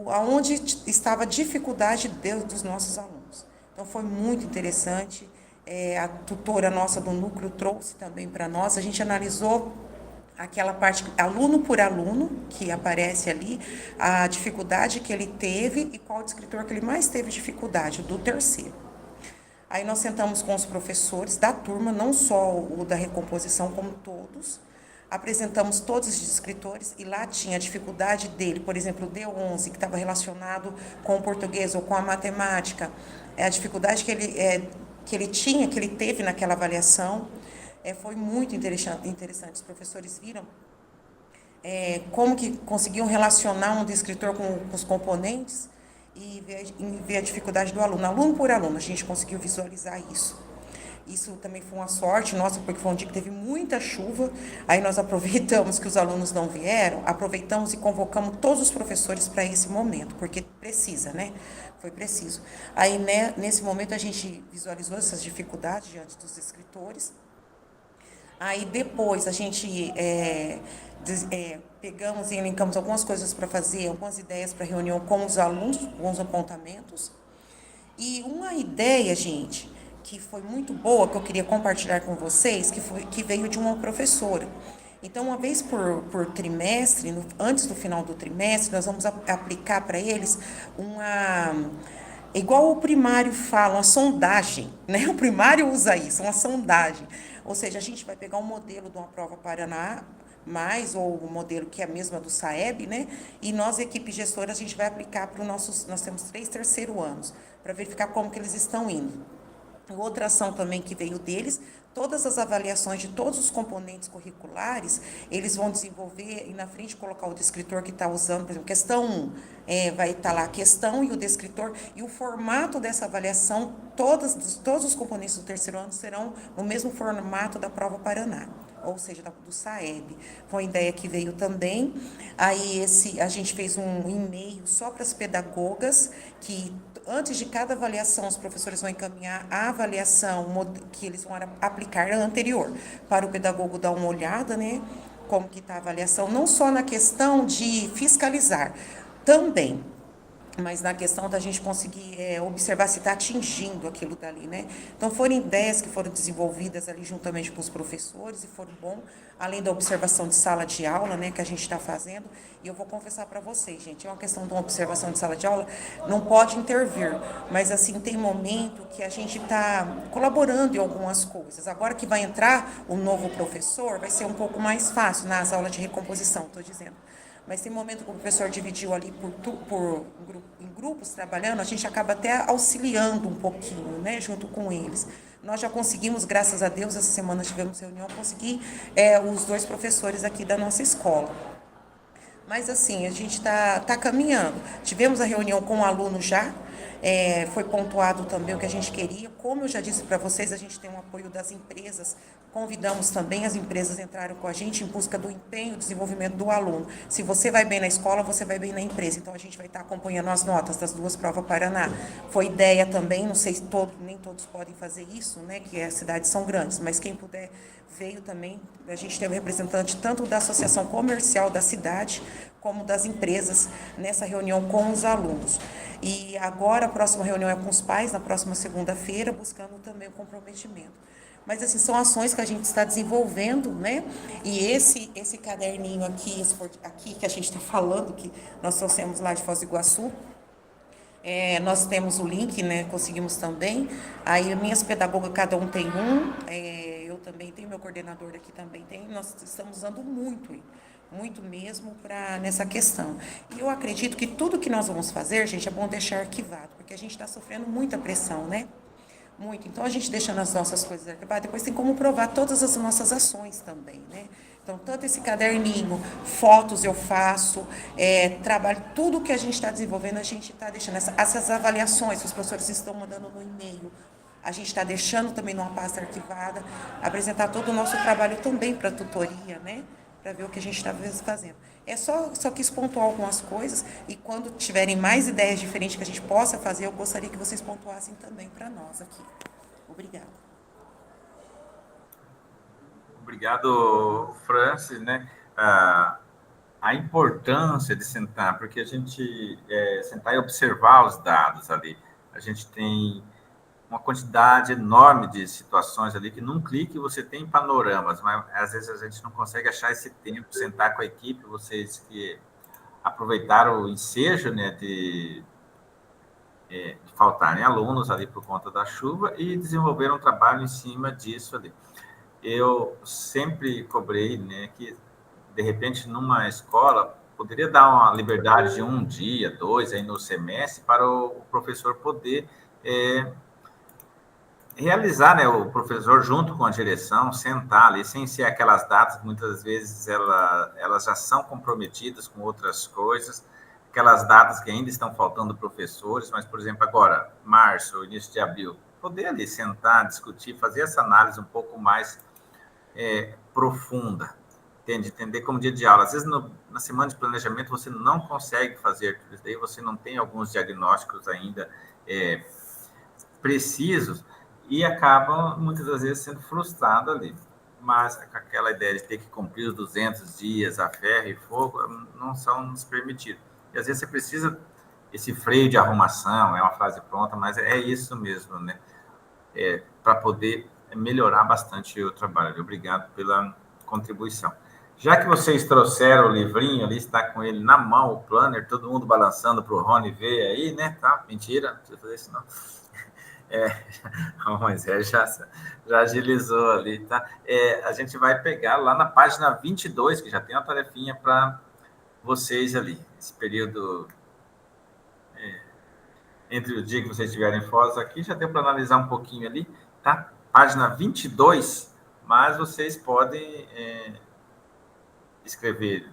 aonde estava a dificuldade dos nossos alunos. Então, foi muito interessante. A tutora nossa do núcleo trouxe também para nós. A gente analisou aquela parte, aluno por aluno, que aparece ali, a dificuldade que ele teve e qual descritor que ele mais teve dificuldade, do terceiro. Aí nós sentamos com os professores da turma, não só o da recomposição, como todos. Apresentamos todos os escritores e lá tinha a dificuldade dele, por exemplo, o D11, que estava relacionado com o português ou com a matemática, a dificuldade que ele teve naquela avaliação. Foi muito interessante. Os professores viram como que conseguiam relacionar um descritor com os componentes e ver a dificuldade do aluno. Aluno por aluno, a gente conseguiu visualizar isso. Isso também foi uma sorte nossa, porque foi um dia que teve muita chuva. Aí nós aproveitamos que os alunos não vieram, aproveitamos e convocamos todos os professores para esse momento, porque precisa, né? Foi preciso. Aí, nesse momento, a gente visualizou essas dificuldades diante dos escritores. Aí, depois, a gente pegamos e elencamos algumas coisas para fazer, algumas ideias para reunião com os alunos, alguns apontamentos. E uma ideia, gente, que foi muito boa, que eu queria compartilhar com vocês, que veio de uma professora. Então, uma vez por trimestre, antes do final do trimestre, nós vamos aplicar para eles igual o primário fala, uma sondagem, né? O primário usa isso, uma sondagem. Ou seja, a gente vai pegar um modelo de uma prova Paraná, ou o modelo que é a mesma do SAEB, né? E nós, equipe gestora, a gente vai aplicar para nós temos 3 terceiro anos, para verificar como que eles estão indo. Outra ação também que veio deles, todas as avaliações de todos os componentes curriculares, eles vão desenvolver e na frente colocar o descritor que está usando, por exemplo, questão 1, vai estar lá a questão e o descritor, e o formato dessa avaliação, todos os componentes do terceiro ano serão no mesmo formato da prova Paraná, ou seja, do SAEB. Foi uma ideia que veio também. Aí a gente fez um e-mail só para as pedagogas, que antes de cada avaliação, os professores vão encaminhar a avaliação que eles vão aplicar anterior, para o pedagogo dar uma olhada, né, como que está a avaliação, não só na questão de fiscalizar, também, mas na questão da gente conseguir observar se está atingindo aquilo dali, né? Então, foram ideias que foram desenvolvidas ali juntamente com os professores e foram bom, além da observação de sala de aula, né, que a gente está fazendo. E eu vou confessar para vocês, gente, é uma questão de uma observação de sala de aula, não pode intervir, mas, assim, tem momento que a gente está colaborando em algumas coisas. Agora que vai entrar o novo professor, vai ser um pouco mais fácil nas aulas de recomposição, estou dizendo. Mas tem momento que o professor dividiu ali em grupos trabalhando, a gente acaba até auxiliando um pouquinho, né, junto com eles. Nós já conseguimos, graças a Deus, essa semana tivemos reunião, conseguir os 2 professores aqui da nossa escola. Mas, assim, a gente está caminhando. Tivemos a reunião com o aluno já, foi pontuado também o que a gente queria. Como eu já disse para vocês, a gente tem um apoio das empresas, convidamos também, as empresas entraram com a gente em busca do empenho e desenvolvimento do aluno. Se você vai bem na escola, você vai bem na empresa. Então, a gente vai estar acompanhando as notas das 2 provas Paraná. Foi ideia também, não sei se nem todos podem fazer isso, né, que as cidades são grandes, mas quem puder veio também. A gente teve representante tanto da Associação Comercial da cidade, como das empresas, nessa reunião com os alunos. E agora, próxima reunião é com os pais, na próxima segunda-feira, buscando também o comprometimento. Mas, assim, são ações que a gente está desenvolvendo, né? E esse caderninho aqui que a gente está falando, que nós trouxemos lá de Foz do Iguaçu, nós temos o link, né? Conseguimos também. Aí, minhas pedagogas, cada um tem um. Eu também tenho, meu coordenador aqui também tem. Nós estamos usando muito mesmo nessa questão. E eu acredito que tudo que nós vamos fazer, gente, é bom deixar arquivado, porque a gente está sofrendo muita pressão, né? Muito. Então, a gente deixando as nossas coisas arquivadas, depois tem como provar todas as nossas ações também, né? Então, tanto esse caderninho, fotos eu faço, trabalho, tudo que a gente está desenvolvendo, a gente está deixando. Essas avaliações que os professores estão mandando no e-mail, a gente está deixando também numa pasta arquivada, apresentar todo o nosso trabalho também para a tutoria, né? Para ver o que a gente está fazendo. Só quis pontuar algumas coisas, e quando tiverem mais ideias diferentes que a gente possa fazer, eu gostaria que vocês pontuassem também para nós aqui. Obrigada. Obrigado, Francis, né? A importância de sentar, porque a gente sentar e observar os dados ali. A gente tem uma quantidade enorme de situações ali que num clique você tem panoramas, mas às vezes a gente não consegue achar esse tempo, sentar com a equipe, vocês que aproveitaram o ensejo, né, de faltarem alunos ali por conta da chuva e desenvolveram um trabalho em cima disso ali. Eu sempre cobrei, né, que de repente numa escola poderia dar uma liberdade de 1 dia, 2 aí no semestre para o professor poder realizar, né, o professor junto com a direção, sentar ali, sem ser aquelas datas que muitas vezes elas já são comprometidas com outras coisas, aquelas datas que ainda estão faltando professores, mas, por exemplo, agora, março, início de abril, poder ali sentar, discutir, fazer essa análise um pouco mais profunda, entender como dia de aula. Às vezes, na semana de planejamento, você não consegue fazer tudo isso daí, você não tem alguns diagnósticos ainda precisos, e acaba, muitas das vezes, sendo frustrado ali. Mas com aquela ideia de ter que cumprir os 200 dias a ferro e fogo, não são nos permitidos. E às vezes você precisa esse freio de arrumação, é uma frase pronta, mas é isso mesmo, né? Para poder melhorar bastante o trabalho. Obrigado pela contribuição. Já que vocês trouxeram o livrinho ali, está com ele na mão, o planner, todo mundo balançando para o Rony ver aí, né? Tá? Mentira, não precisa fazer isso não. O Moisés já agilizou ali, tá? A gente vai pegar lá na página 22, que já tem uma tarefinha para vocês ali. Esse período entre o dia que vocês estiverem em Foz aqui, já deu para analisar um pouquinho ali, tá? Página 22, mas vocês podem escrever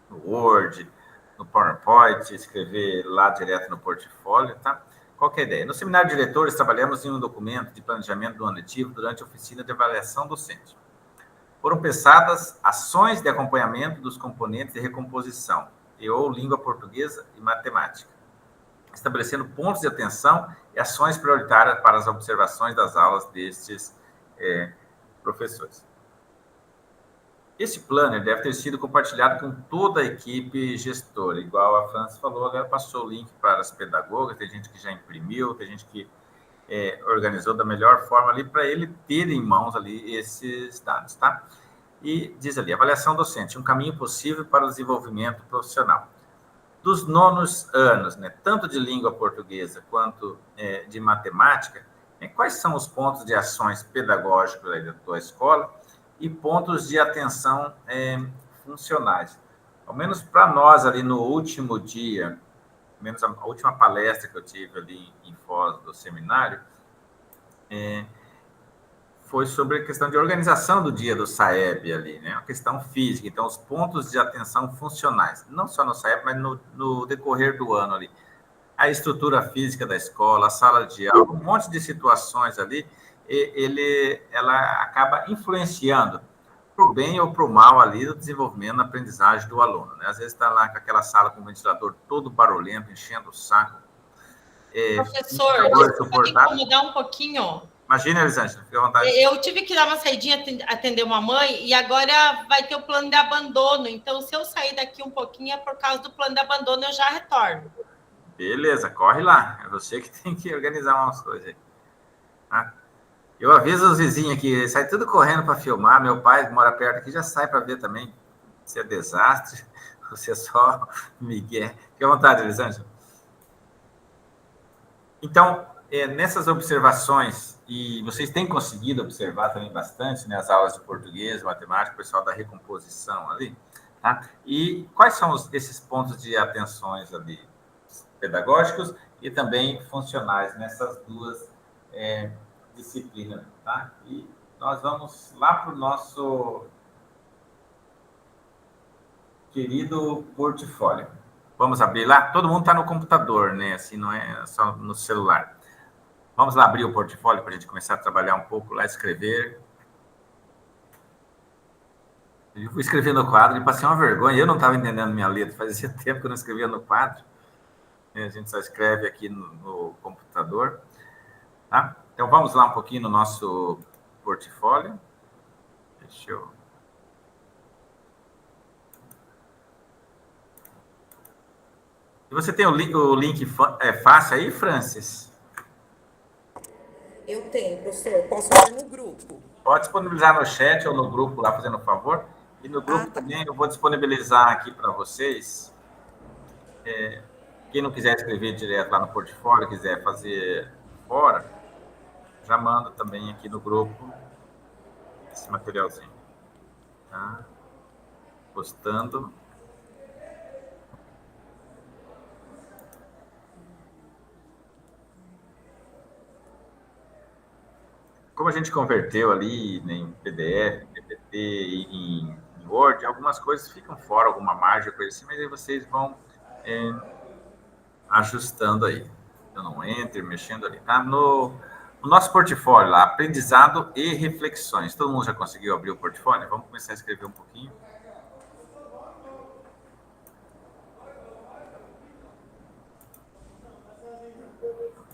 no Word, no PowerPoint, escrever lá direto no portfólio, tá? Qual que é a ideia? No seminário de diretores, trabalhamos em um documento de planejamento do ano letivo durante a oficina de avaliação docente. Foram pensadas ações de acompanhamento dos componentes de recomposição, ou língua portuguesa e matemática, estabelecendo pontos de atenção e ações prioritárias para as observações das aulas destes professores. Esse planner deve ter sido compartilhado com toda a equipe gestora, igual a Francis falou, agora passou o link para as pedagogas, tem gente que já imprimiu, tem gente que organizou da melhor forma ali para ele ter em mãos ali esses dados, tá? E diz ali, avaliação docente, um caminho possível para o desenvolvimento profissional. Dos 9º anos, né, tanto de língua portuguesa quanto de matemática, quais são os pontos de ações pedagógicas aí da tua escola e pontos de atenção funcionais? Ao menos para nós ali no último dia, menos a última palestra que eu tive ali em Foz do seminário, foi sobre a questão de organização do dia do SAEB ali, né? A questão física, então os pontos de atenção funcionais, não só no SAEB, mas no decorrer do ano ali. A estrutura física da escola, a sala de aula, um monte de situações ali, ela acaba influenciando para o bem ou para o mal ali do desenvolvimento da aprendizagem do aluno, né? Às vezes está lá com aquela sala com o ventilador todo barulhento, enchendo o saco. Professor, desculpa me incomodar um pouquinho. Imagina, Elisângela, fica à vontade. Eu tive que dar uma saidinha, atender uma mãe, e agora vai ter o plano de abandono. Então, se eu sair daqui um pouquinho, é por causa do plano de abandono, eu já retorno. Beleza, corre lá. É você que tem que organizar umas coisas aí. Tá? Eu aviso os vizinhos aqui, sai tudo correndo para filmar. Meu pai, que mora perto aqui, já sai para ver também se é desastre, ou se é só migué. Fique à vontade, Elisângela. Então, nessas observações, e vocês têm conseguido observar também bastante, né, as aulas de português, matemática, o pessoal da recomposição ali, tá? E quais são esses pontos de atenções ali, pedagógicos e também funcionais, nessas duas disciplinas, tá? E nós vamos lá para o nosso querido portfólio. Vamos abrir lá? Todo mundo está no computador, né? Assim, não é só no celular. Vamos lá abrir o portfólio para a gente começar a trabalhar um pouco lá, escrever. Eu fui escrever no quadro e passei uma vergonha. Eu não estava entendendo minha letra. Fazia tempo que eu não escrevia no quadro. A gente só escreve aqui no computador. Tá? Então, vamos lá um pouquinho no nosso portfólio. Deixa eu... E você tem o link fácil aí, Francis? Eu tenho, professor. Posso ver no grupo? Pode disponibilizar no chat ou no grupo lá, fazendo um favor. E no grupo também eu vou disponibilizar aqui para vocês. Quem não quiser escrever direto lá no portfólio, quiser fazer fora, já manda também aqui no grupo esse materialzinho. Tá? Postando. Como a gente converteu ali em PDF, PPT e em Word, algumas coisas ficam fora, alguma margem, coisa assim, mas aí vocês vão ajustando aí. Eu não entro, mexendo ali, tá? No nosso portfólio lá, aprendizado e reflexões. Todo mundo já conseguiu abrir o portfólio? Vamos começar a escrever um pouquinho.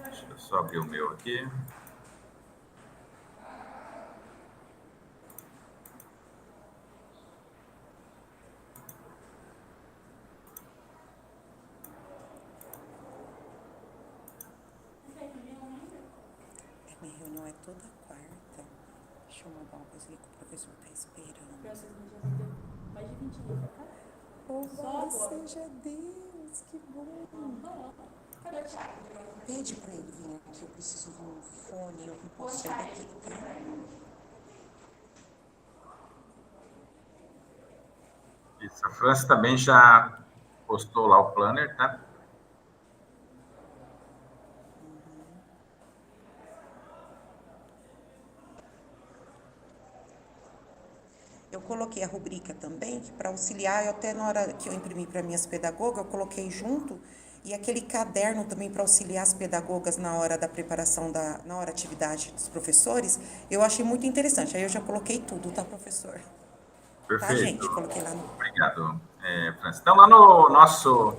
Deixa eu só abrir o meu aqui. Minha reunião é toda quarta. Deixa eu mandar uma coisa aqui que o professor está esperando. Mais de 20 livros, tá? Louvado seja Deus, que bom. Pede para ele vir aqui, eu preciso de um fone, eu não posso sair daqui, tá? Isso, a França também já postou lá o planner, tá? Eu coloquei a rubrica também, para auxiliar, eu até na hora que eu imprimi para minhas pedagogas, eu coloquei junto, e aquele caderno também para auxiliar as pedagogas na hora da preparação, na hora da atividade dos professores, eu achei muito interessante. Aí eu já coloquei tudo, tá, professor? Perfeito. Tá, gente? Coloquei lá no... Obrigado, Francis. Então, lá no nosso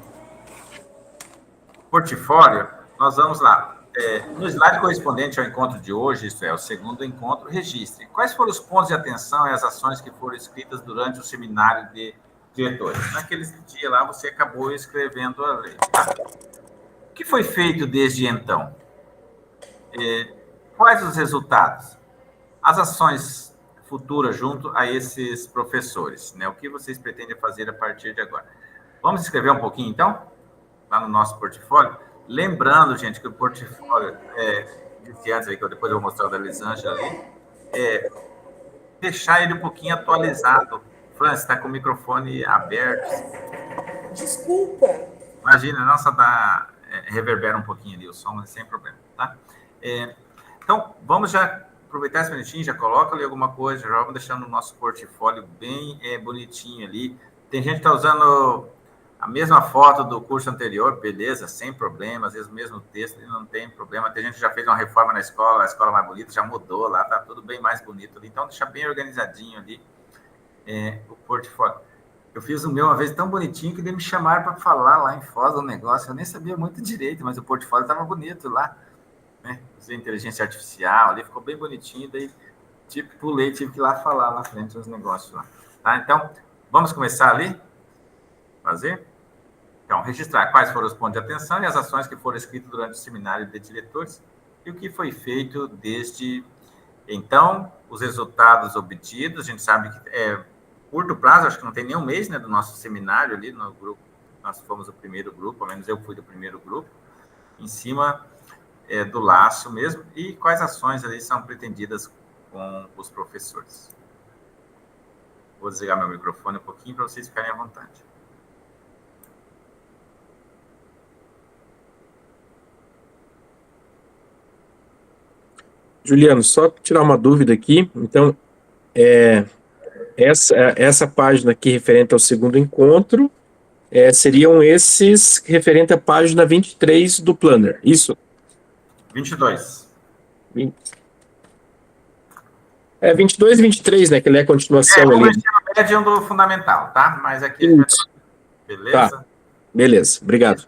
portfólio, nós vamos lá. No slide correspondente ao encontro de hoje, isso é, o segundo encontro, registre. Quais foram os pontos de atenção e as ações que foram escritas durante o seminário de diretores? Naquele dia lá, você acabou escrevendo a lei. Tá? O que foi feito desde então? Quais os resultados? As ações futuras junto a esses professores, né? O que vocês pretendem fazer a partir de agora? Vamos escrever um pouquinho, então? Lá no nosso portfólio? Lembrando, gente, que o portfólio, disse antes aí, que depois eu vou mostrar o da Elisângela ali, deixar ele um pouquinho atualizado. Francis, está com o microfone aberto. Desculpa. Imagina, não, só dá, reverbera um pouquinho ali o som, mas sem problema, tá? Então, vamos já aproveitar esse minutinho, já coloca ali alguma coisa, já vamos deixando o nosso portfólio bem bonitinho ali. Tem gente que está usando a mesma foto do curso anterior, beleza, sem problema, às vezes o mesmo texto, não tem problema. Tem gente que já fez uma reforma na escola, a escola mais bonita, já mudou lá, tá tudo bem mais bonito ali. Então, deixa bem organizadinho ali o portfólio. Eu fiz o meu uma vez tão bonitinho que me chamaram para falar lá em Foz do negócio. Eu nem sabia muito direito, mas o portfólio estava bonito lá, né? Usei inteligência artificial ali, ficou bem bonitinho, daí pulei, tive que ir lá falar lá frente os negócios lá. Tá? Então, vamos começar ali? Fazer? Então, registrar quais foram os pontos de atenção e as ações que foram escritas durante o seminário de diretores e o que foi feito desde então, os resultados obtidos. A gente sabe que é curto prazo, acho que não tem nem um mês, né, do nosso seminário ali no grupo. Nós fomos o primeiro grupo, ao menos eu fui do primeiro grupo, em cima do laço mesmo, e quais ações ali são pretendidas com os professores. Vou desligar meu microfone um pouquinho para vocês ficarem à vontade. Juliano, só tirar uma dúvida aqui. Então, essa página aqui referente ao segundo encontro, seriam esses referente à página 23 do Planner, isso? 22. 22 e 23, né? Que ele é a continuação ali. É de um do fundamental, tá? Mas aqui... Isso. Beleza? Tá. Beleza, obrigado.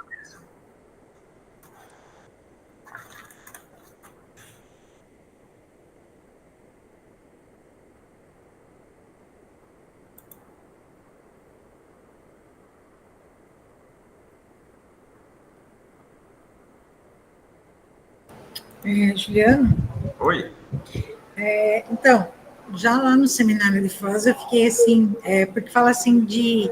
Juliano? Oi. Então, já lá no seminário de Foz, eu fiquei assim, porque fala assim de,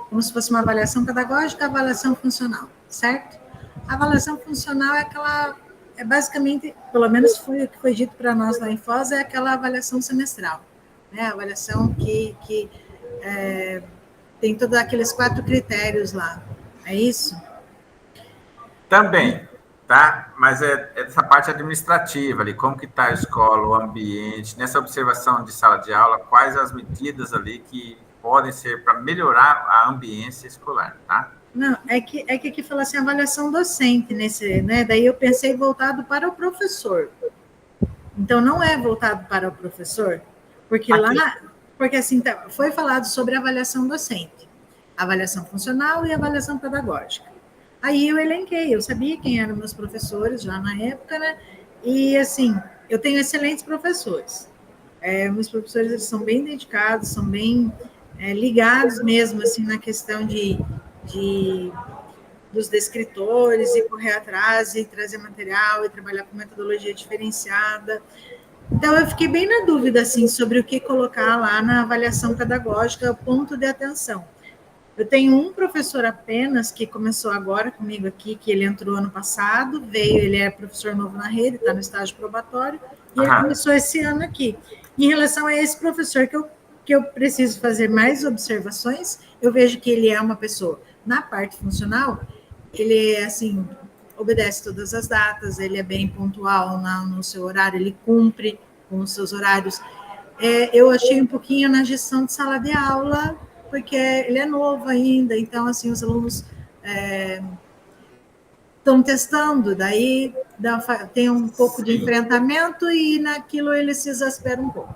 como se fosse uma avaliação pedagógica, avaliação funcional, certo? A avaliação funcional é basicamente, pelo menos foi o que foi dito para nós lá em Foz, é aquela avaliação semestral, né? A avaliação que tem todos aqueles 4 critérios lá, é isso? Também. Tá? Mas essa parte administrativa ali, como que está a escola, o ambiente, nessa observação de sala de aula, quais as medidas ali que podem ser para melhorar a ambiência escolar, tá? Não, é que aqui fala assim, avaliação docente, né? Daí eu pensei voltado para o professor. Então, não é voltado para o professor, porque porque assim, foi falado sobre avaliação docente, avaliação funcional e avaliação pedagógica. Aí eu elenquei, eu sabia quem eram meus professores já na época, né? E, assim, eu tenho excelentes professores. Meus professores, eles são bem dedicados, são bem ligados mesmo, assim, na questão dos descritores, e correr atrás, e trazer material, e trabalhar com metodologia diferenciada. Então, eu fiquei bem na dúvida, assim, sobre o que colocar lá na avaliação pedagógica, o ponto de atenção. Eu tenho um professor apenas que começou agora comigo aqui, que ele entrou ano passado, ele é professor novo na rede, está no estágio probatório, e ele começou esse ano aqui. Em relação a esse professor que eu preciso fazer mais observações, eu vejo que ele é uma pessoa, na parte funcional, ele assim, obedece todas as datas, ele é bem pontual no seu horário, ele cumpre com os seus horários. Eu achei um pouquinho na gestão de sala de aula, porque ele é novo ainda, então, assim, os alunos estão testando, daí tem um pouco de enfrentamento e naquilo eles se exasperam um pouco.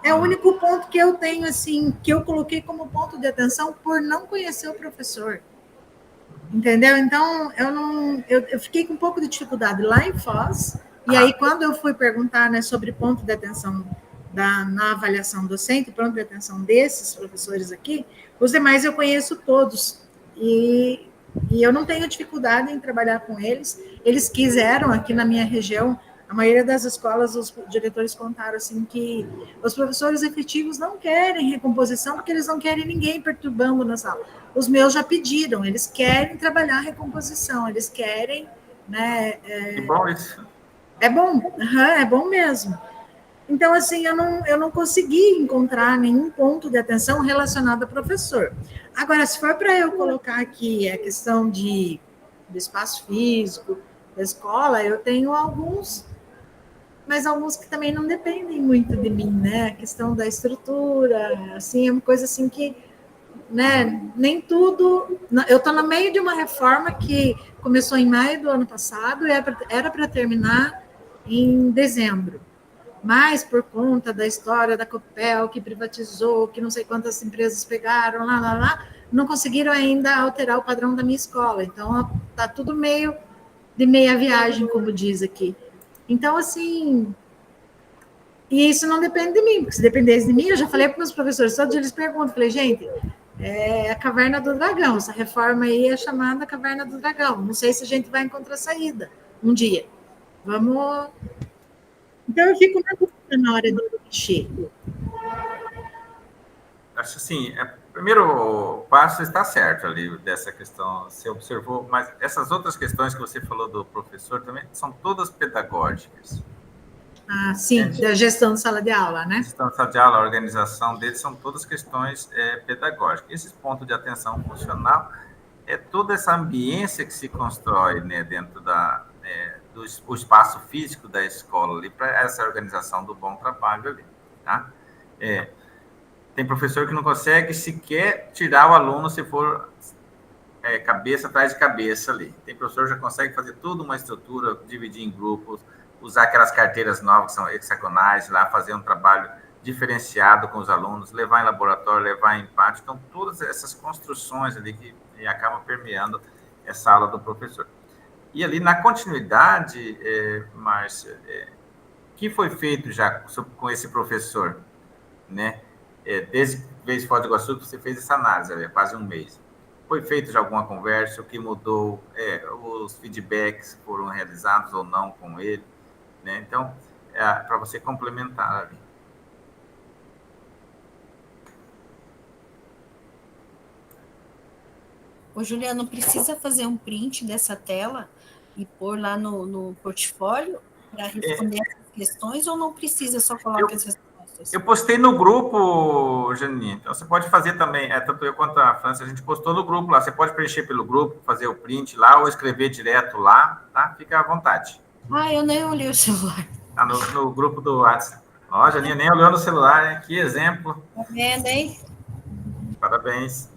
É o único ponto que eu tenho, assim, que eu coloquei como ponto de atenção por não conhecer o professor. Entendeu? Então, eu fiquei com um pouco de dificuldade lá em Foz, e aí quando eu fui perguntar, né, sobre ponto de atenção na avaliação docente, ponto de atenção desses professores aqui, os demais eu conheço todos, e eu não tenho dificuldade em trabalhar com eles. Eles quiseram, aqui na minha região, a maioria das escolas, os diretores contaram assim que os professores efetivos não querem recomposição, porque eles não querem ninguém perturbando na sala. Os meus já pediram, eles querem trabalhar recomposição, eles querem, né? Que bom isso. É bom, é bom mesmo. Então, assim, eu não consegui encontrar nenhum ponto de atenção relacionado ao professor. Agora, se for para eu colocar aqui a questão do espaço físico, da escola, eu tenho alguns, mas alguns que também não dependem muito de mim, né? A questão da estrutura, assim, é uma coisa assim que, né, nem tudo... Eu estou no meio de uma reforma que começou em maio do ano passado e era para terminar em dezembro. Mas por conta da história da Copel, que privatizou, que não sei quantas empresas pegaram, não conseguiram ainda alterar o padrão da minha escola. Então, está tudo meio de meia viagem, como diz aqui. Então, assim, e isso não depende de mim, porque se dependesse de mim, eu já falei para meus professores, todos eles perguntam, falei, gente, É a Caverna do Dragão. Essa reforma aí é chamada Caverna do Dragão. Não sei se a gente vai encontrar saída um dia. Vamos. Então eu fico na dúvida na hora de mexer. Acho assim, o primeiro passo está certo ali, dessa questão, você observou, mas essas outras questões que você falou do professor também são todas pedagógicas. Ah, sim, da gestão de sala de aula, né? Gestão de sala de aula, a organização deles são todas questões pedagógicas. Esses pontos de atenção funcional é toda essa ambiência que se constrói, né, dentro do espaço físico da escola ali, para essa organização do bom trabalho ali, tá? Tem professor que não consegue sequer tirar o aluno se for cabeça atrás de cabeça ali. Tem professor que já consegue fazer tudo uma estrutura, dividir em grupos, usar aquelas carteiras novas que são hexagonais lá, fazer um trabalho diferenciado com os alunos, levar em laboratório, levar em pátio. Então, todas essas construções ali que acabam permeando essa aula do professor. E ali, na continuidade, Márcia, o que foi feito já com esse professor, né? Desde que veio Foz do Iguaçu, que você fez essa análise, quase um mês. Foi feita já alguma conversa? O que mudou? Os feedbacks foram realizados ou não com ele? Né? Então, para você complementar ali. Ô, Juliano, precisa fazer um print dessa tela e pôr lá no portfólio para responder essas questões ou não precisa, só colocar as respostas? Eu postei no grupo, Janine, então você pode fazer também, tanto eu quanto a França, a gente postou no grupo lá, você pode preencher pelo grupo, fazer o print lá ou escrever direto lá, tá? Fica à vontade. Eu nem olhei o celular. Tá no grupo do WhatsApp. Ó, Janine nem olhou no celular, hein? Que exemplo. Tá vendo, hein? Parabéns.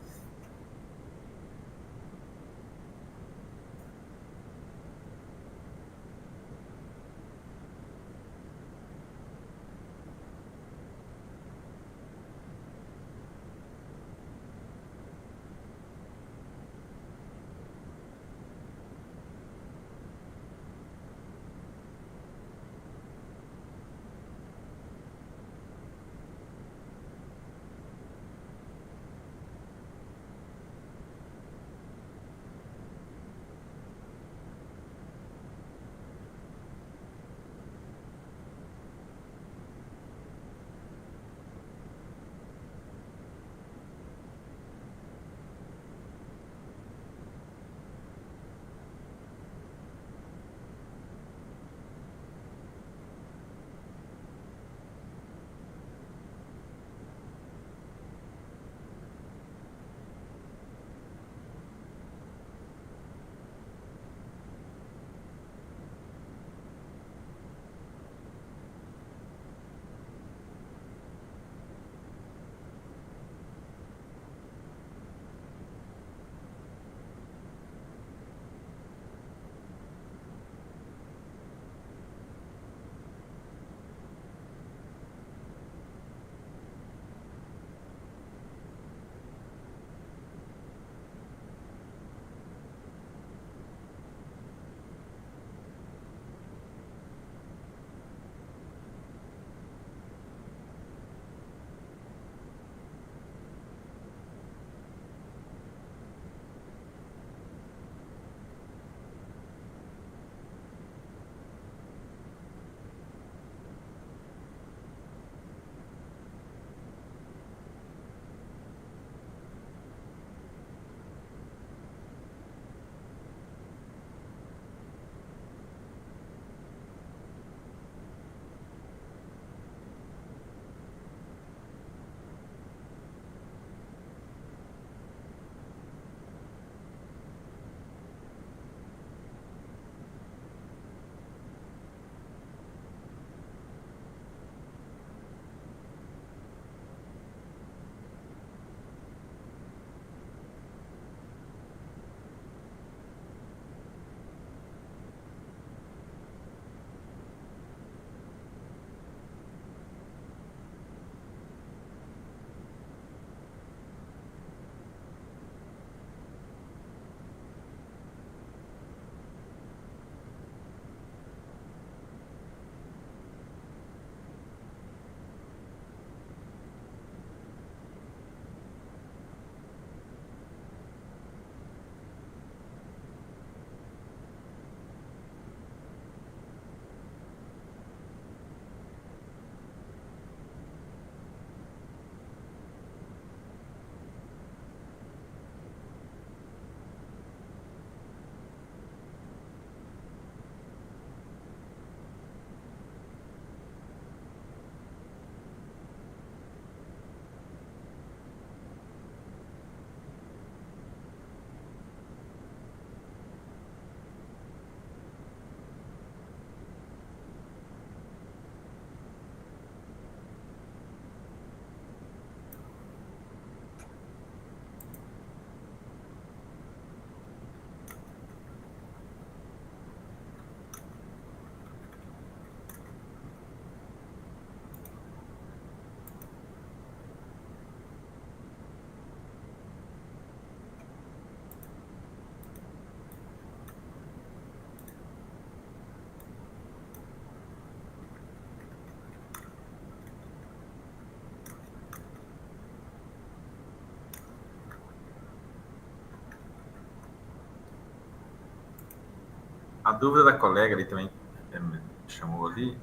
a dúvida da colega ali também me chamou ali,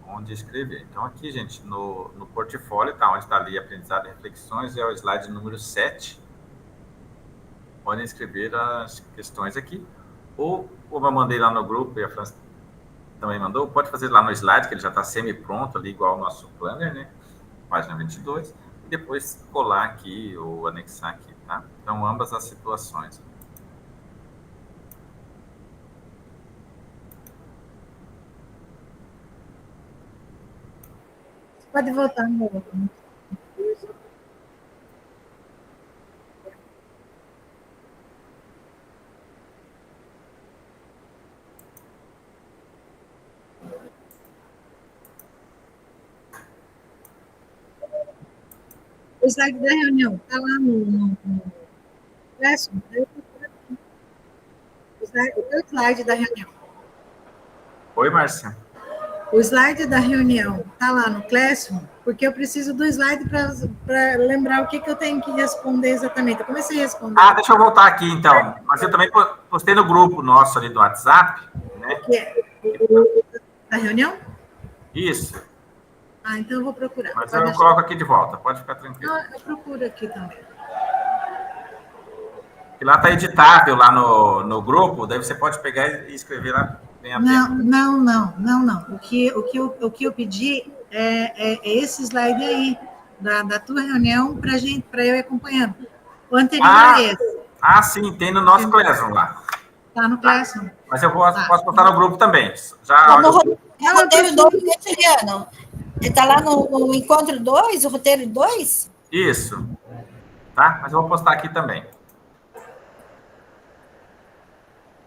onde escrever. Então, aqui, gente, no portfólio, tá, onde está ali aprendizado e reflexões, é o slide número 7. Podem escrever as questões aqui. Ou como eu mandei lá no grupo, e a França também mandou, pode fazer lá no slide, que ele já está semi-pronto ali, igual ao nosso planner, né? Página 22. E depois colar aqui ou anexar aqui, tá? Então, ambas as situações. Pode voltar no. O slide da reunião está lá no Classroom. O slide da reunião. Oi, Márcia. O slide da reunião está lá no Classroom, porque eu preciso do slide para lembrar o que eu tenho que responder exatamente. Eu comecei a responder. Ah, deixa eu voltar aqui, então. Mas eu também postei no grupo nosso ali do WhatsApp, né? O que é? O da reunião? Isso. Ah, então eu vou procurar. Mas eu coloco aqui de volta, pode ficar tranquilo. Ah, eu procuro aqui também. E lá está editável, lá no grupo, daí você pode pegar e escrever lá. Não. O que eu pedi é esse slide aí, da tua reunião, para eu ir acompanhando. O anterior é esse. Ah, sim, tem no nosso Classroom lá. Está no Classroom. Mas eu posso botar no grupo também. Já no roteiro 2, né, Juliano? Está lá no encontro 2, o roteiro 2? Isso. Tá? Mas eu vou postar aqui também.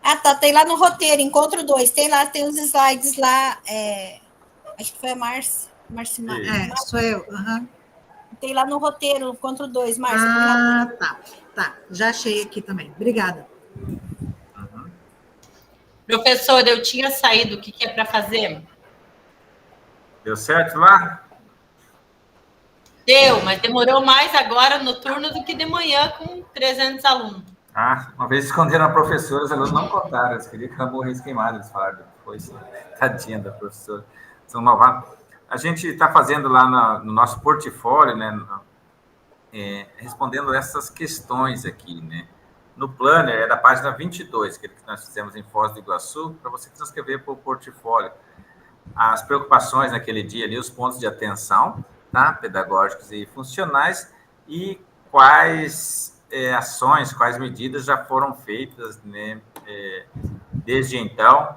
Ah, tá. Tem lá no roteiro, encontro 2. Tem os slides lá. Acho que foi a Márcia. Sou eu. Uhum. Tem lá no roteiro, encontro 2, Márcia. Ah, tá. Já achei aqui também. Obrigada. Uhum. Professor, eu tinha saído. O que é para fazer? Deu certo lá? Deu, mas demorou mais agora no turno do que de manhã com 300 alunos. Ah, uma vez esconderam a professora, os alunos não contaram, eles queriam que ela morresse queimada, eles falaram depois, tadinha da professora. São malvados. A gente está fazendo lá no nosso portfólio, né, respondendo essas questões aqui, né. No planner, é da página 22, que nós fizemos em Foz do Iguaçu, para você transcrever para o portfólio as preocupações naquele dia ali, os pontos de atenção, tá, pedagógicos e funcionais, e quais ações, quais medidas já foram feitas, né, desde então,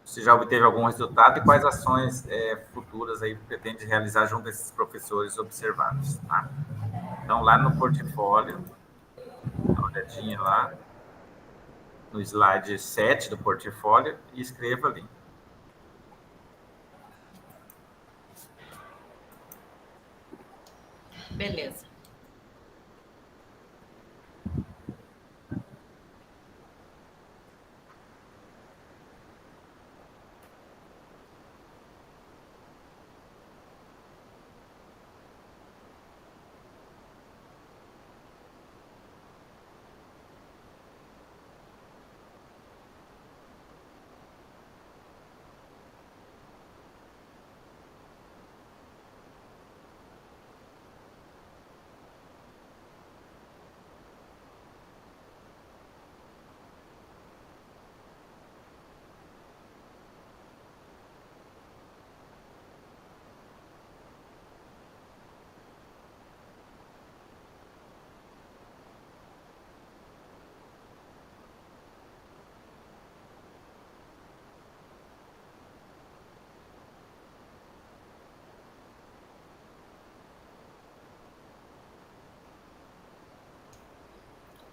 se já obteve algum resultado e quais ações futuras aí pretende realizar junto a esses professores observados, tá? Então, lá no portfólio, dá uma olhadinha lá, no slide 7 do portfólio, e escreva ali. Beleza.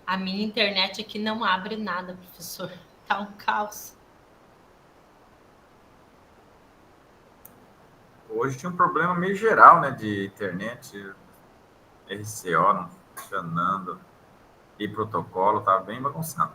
A minha internet aqui não abre nada, professor. Tá um caos. Hoje tinha um problema meio geral, né, de internet, RCO não funcionando, e protocolo, estava bem bagunçado.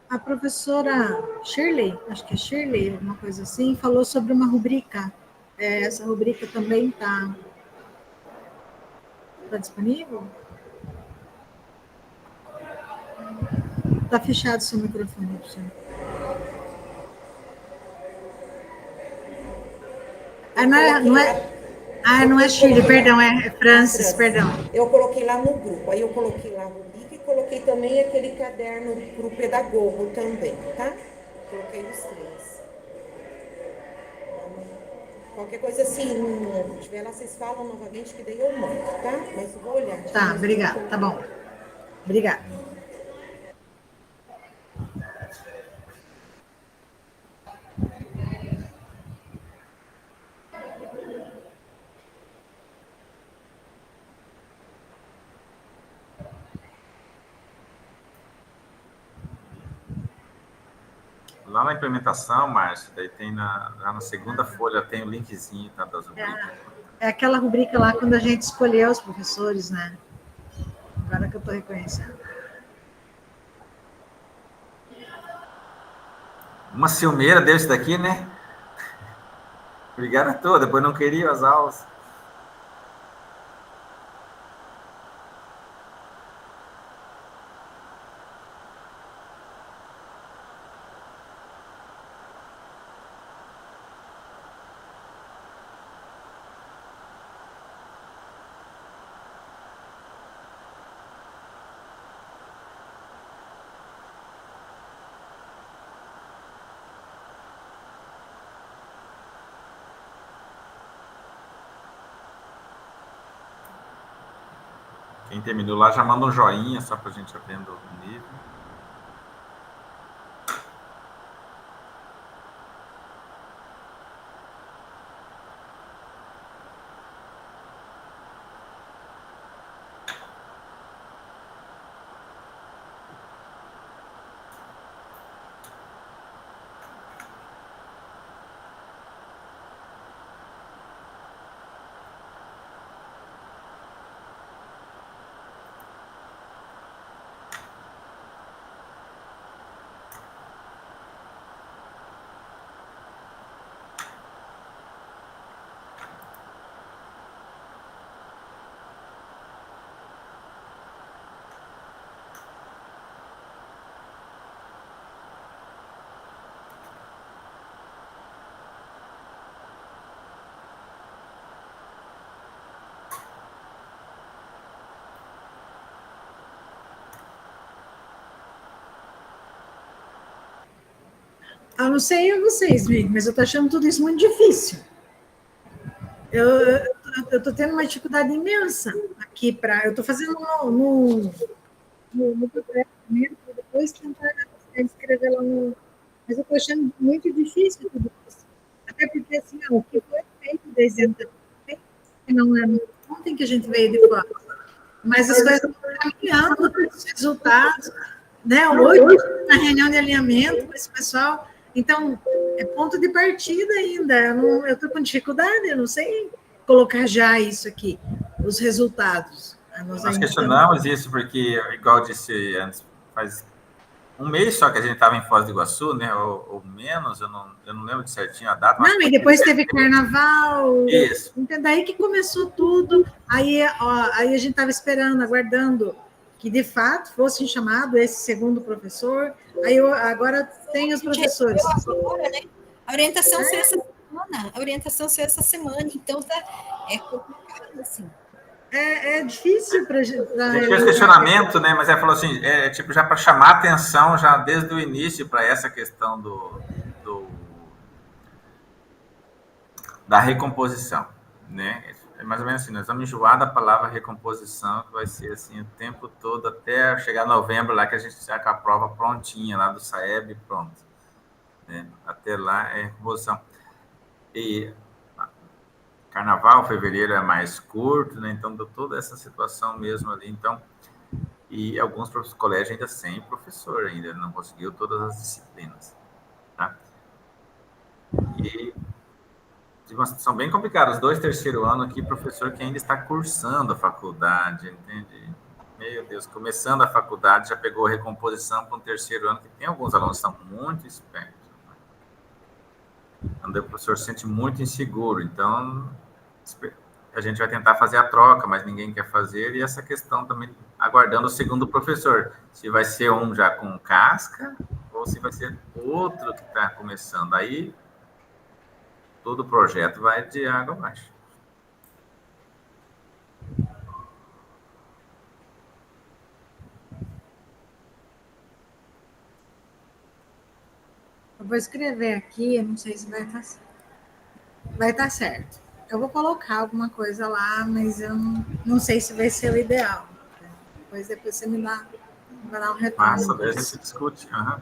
A professora Shirley, acho que é Shirley, alguma coisa assim, falou sobre uma rubrica. Essa rubrica também está disponível? Está fechado seu microfone, professor. Não é Shirley, perdão, é Francis, perdão. Eu coloquei lá no grupo, aí eu coloquei lá a rubrica e coloquei também aquele caderno para o pedagogo também, tá? Coloquei os 3. Qualquer coisa assim, não tiver lá, vocês falam novamente, que daí eu mando, tá? Mas eu vou olhar. Tá, obrigada, tá bom. Obrigada. Lá na implementação, Márcio, daí tem lá na segunda folha tem o linkzinho, tá, das rubricas. É aquela rubrica lá quando a gente escolheu os professores, né? Agora que eu estou reconhecendo. Uma ciumeira desse daqui, né? Obrigado a todos, depois não queria as aulas. Quem terminou lá já manda um joinha, só para a gente aprender o nível. Eu não sei vocês, mas eu estou achando tudo isso muito difícil. Eu estou tendo uma dificuldade imensa aqui para. Eu estou fazendo no papel primeiro, para depois tentar escrever lá no. Mas eu estou achando muito difícil tudo isso. Até porque, assim, o que foi feito desde ontem, não é ontem que a gente veio de fora. Mas as coisas estão caminhando, os resultados, né? Hoje, na reunião de alinhamento com esse pessoal. Então, é ponto de partida ainda. Eu estou com dificuldade, eu não sei colocar já isso aqui, os resultados. Nós questionamos isso porque, igual eu disse antes, faz um mês só que a gente estava em Foz do Iguaçu, né? Ou menos, eu não lembro de certinho a data. Não, e depois teve carnaval. Isso. Então, daí que começou tudo. Aí a gente estava esperando, aguardando que, de fato, fosse chamado esse segundo professor. Aí agora tem os professores. Agora, né? A orientação saiu essa semana. A orientação saiu essa semana. Então, é complicado, assim. É difícil para... A gente fez questionamento, né? Mas ela falou assim, tipo, já para chamar atenção, já desde o início, para essa questão da recomposição, né? É mais ou menos assim, nós vamos enjoar da palavra recomposição, que vai ser assim o tempo todo, até chegar novembro, lá que a gente está com a prova prontinha, lá do SAEB, pronto. Né? Até lá é recomposição. E carnaval, fevereiro é mais curto, né? Então, toda essa situação mesmo ali. Então, e alguns colégios ainda sem professor, ainda não conseguiu todas as disciplinas. Tá? E uma situação bem complicada. Os 2 terceiro ano aqui, professor que ainda está cursando a faculdade, entende? Meu Deus, começando a faculdade, já pegou recomposição para um terceiro ano, que tem alguns alunos que são muito espertos. Então, o professor se sente muito inseguro. Então, a gente vai tentar fazer a troca, mas ninguém quer fazer. E essa questão também, aguardando o segundo professor. Se vai ser um já com casca, ou se vai ser outro que está começando. Aí, todo o projeto vai de água abaixo. Eu vou escrever aqui, não sei se vai estar certo. Vai estar certo. Eu vou colocar alguma coisa lá, mas eu não sei se vai ser o ideal. Depois você me dá um retorno. Massa, daí a gente discute. Uhum.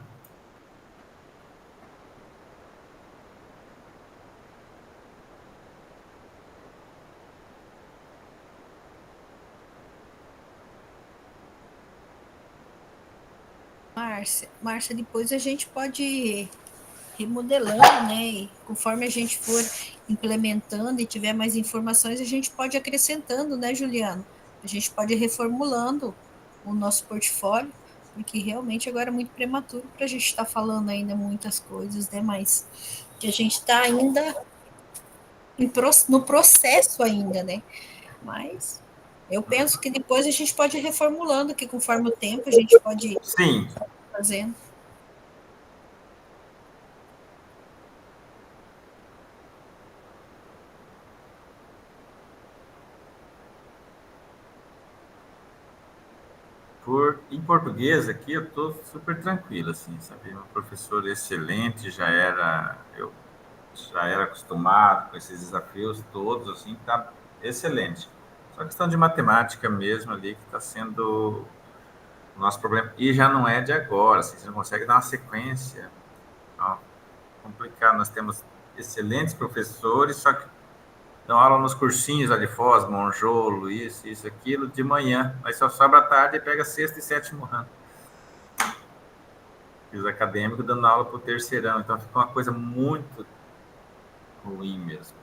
Márcia, depois a gente pode ir remodelando, né? E conforme a gente for implementando e tiver mais informações, a gente pode ir acrescentando, né, Juliano? A gente pode ir reformulando o nosso portfólio, porque realmente agora é muito prematuro para a gente estar falando ainda muitas coisas, né? Mas que a gente está ainda no processo ainda, né? Mas eu penso que depois a gente pode ir reformulando, que conforme o tempo a gente pode ir Sim. fazendo. Em português aqui eu estou super tranquilo, assim, sabe? Meu professor excelente, eu já era acostumado com esses desafios todos, assim, tá excelente. Só questão de matemática mesmo ali que está sendo o nosso problema. E já não é de agora, assim, você não consegue dar uma sequência. Ó, complicado. Nós temos excelentes professores, só que dão aula nos cursinhos ali, Foz, Monjolo, isso, aquilo, de manhã. Aí só sobra à tarde e pega sexto e sétimo ano. E os acadêmicos dando aula para o terceirão. Então fica uma coisa muito ruim mesmo.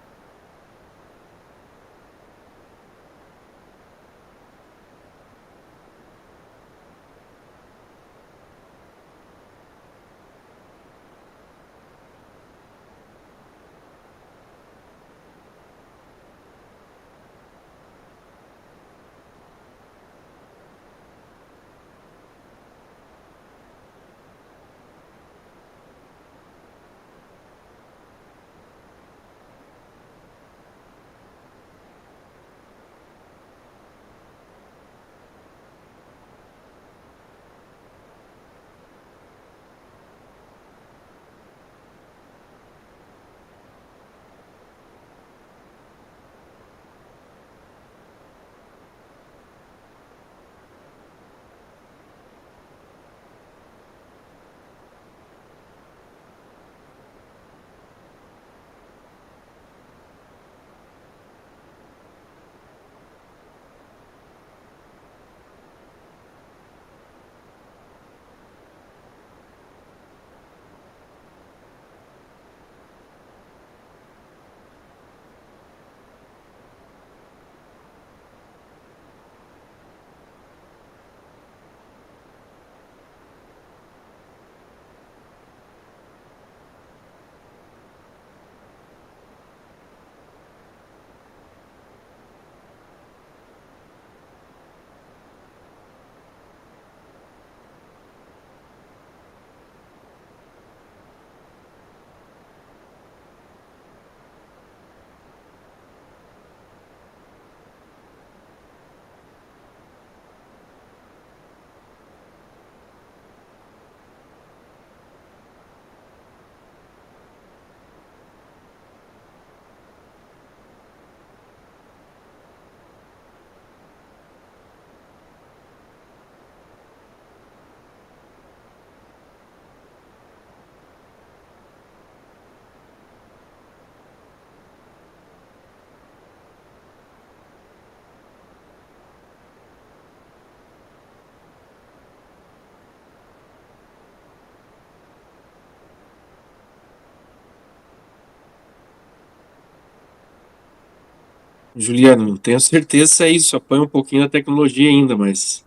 Juliano, tenho certeza que é isso. Apanha um pouquinho da tecnologia ainda, mas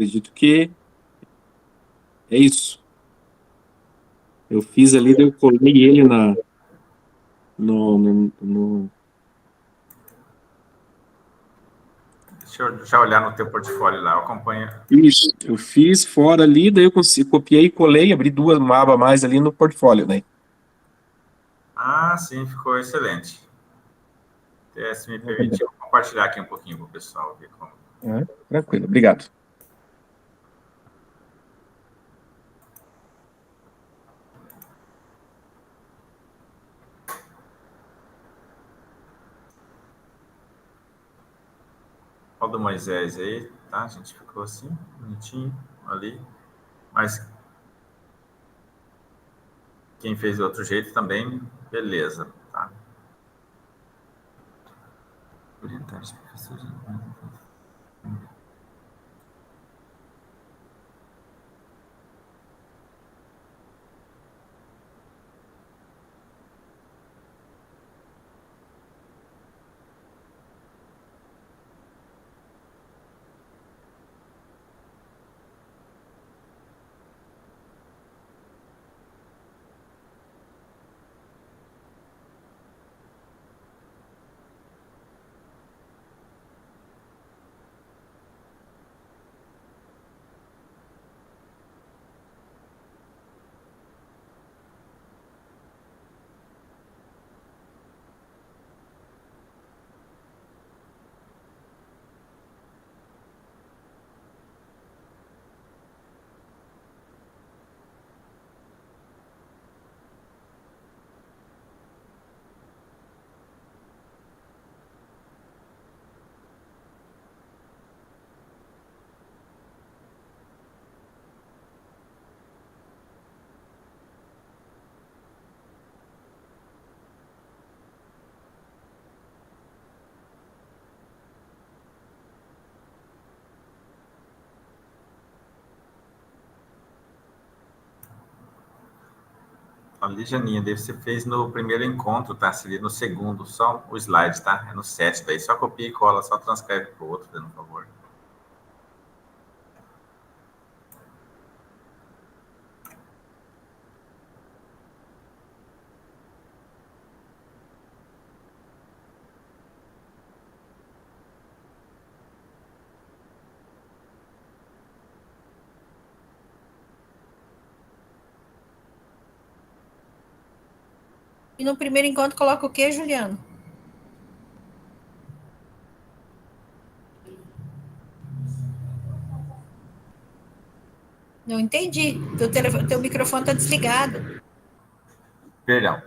Acredito que é isso. Eu fiz ali, daí eu colei ele no. Deixa eu já olhar no teu portfólio lá, eu acompanho. Isso, eu fiz fora ali, daí eu copiei e colei, abri uma aba a mais ali no portfólio, né? Ah, sim, ficou excelente. Se me permitir, eu vou compartilhar aqui um pouquinho para o pessoal ver como. Tranquilo, obrigado. Olha o do Moisés aí, tá? A gente ficou assim, bonitinho ali. Mas quem fez de outro jeito também, beleza, tá? Orientar os professores. Ali, Janinha, daí você fez no primeiro encontro, tá? Seria no segundo, só o slide, tá? É no 7, daí só copia e cola, só transcreve para o outro, dando favor. E no primeiro encontro coloca o quê, Juliano? Não entendi. Teu microfone está desligado. Perdão.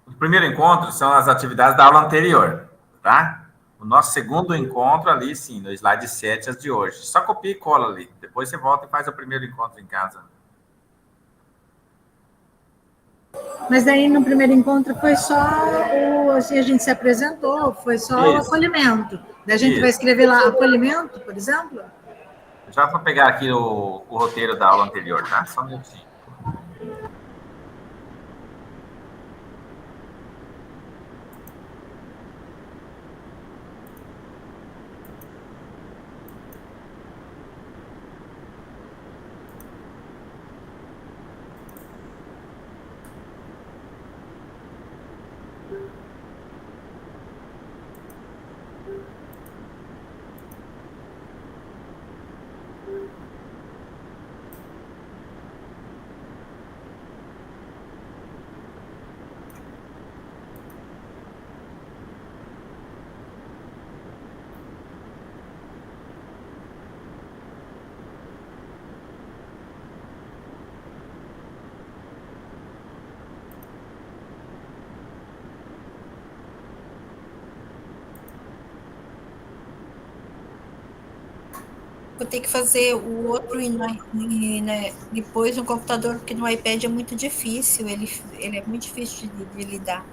O primeiro encontro são as atividades da aula anterior, tá? O nosso segundo encontro ali, sim, no slide 7, as de hoje. Só copia e cola ali. Depois você volta e faz o primeiro encontro em casa. Mas daí no primeiro encontro foi só assim, a gente se apresentou, foi só o acolhimento. Daí a gente vai escrever lá acolhimento, por exemplo? Já vou pegar aqui o roteiro da aula anterior, tá? Só um minutinho. Vou ter que fazer o outro depois no computador, porque no iPad é muito difícil, ele é muito difícil de lidar.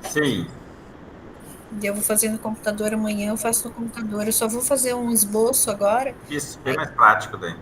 Sim. Eu vou fazer no computador amanhã, eu faço no computador. Eu só vou fazer um esboço agora. Isso, bem mais prático daí.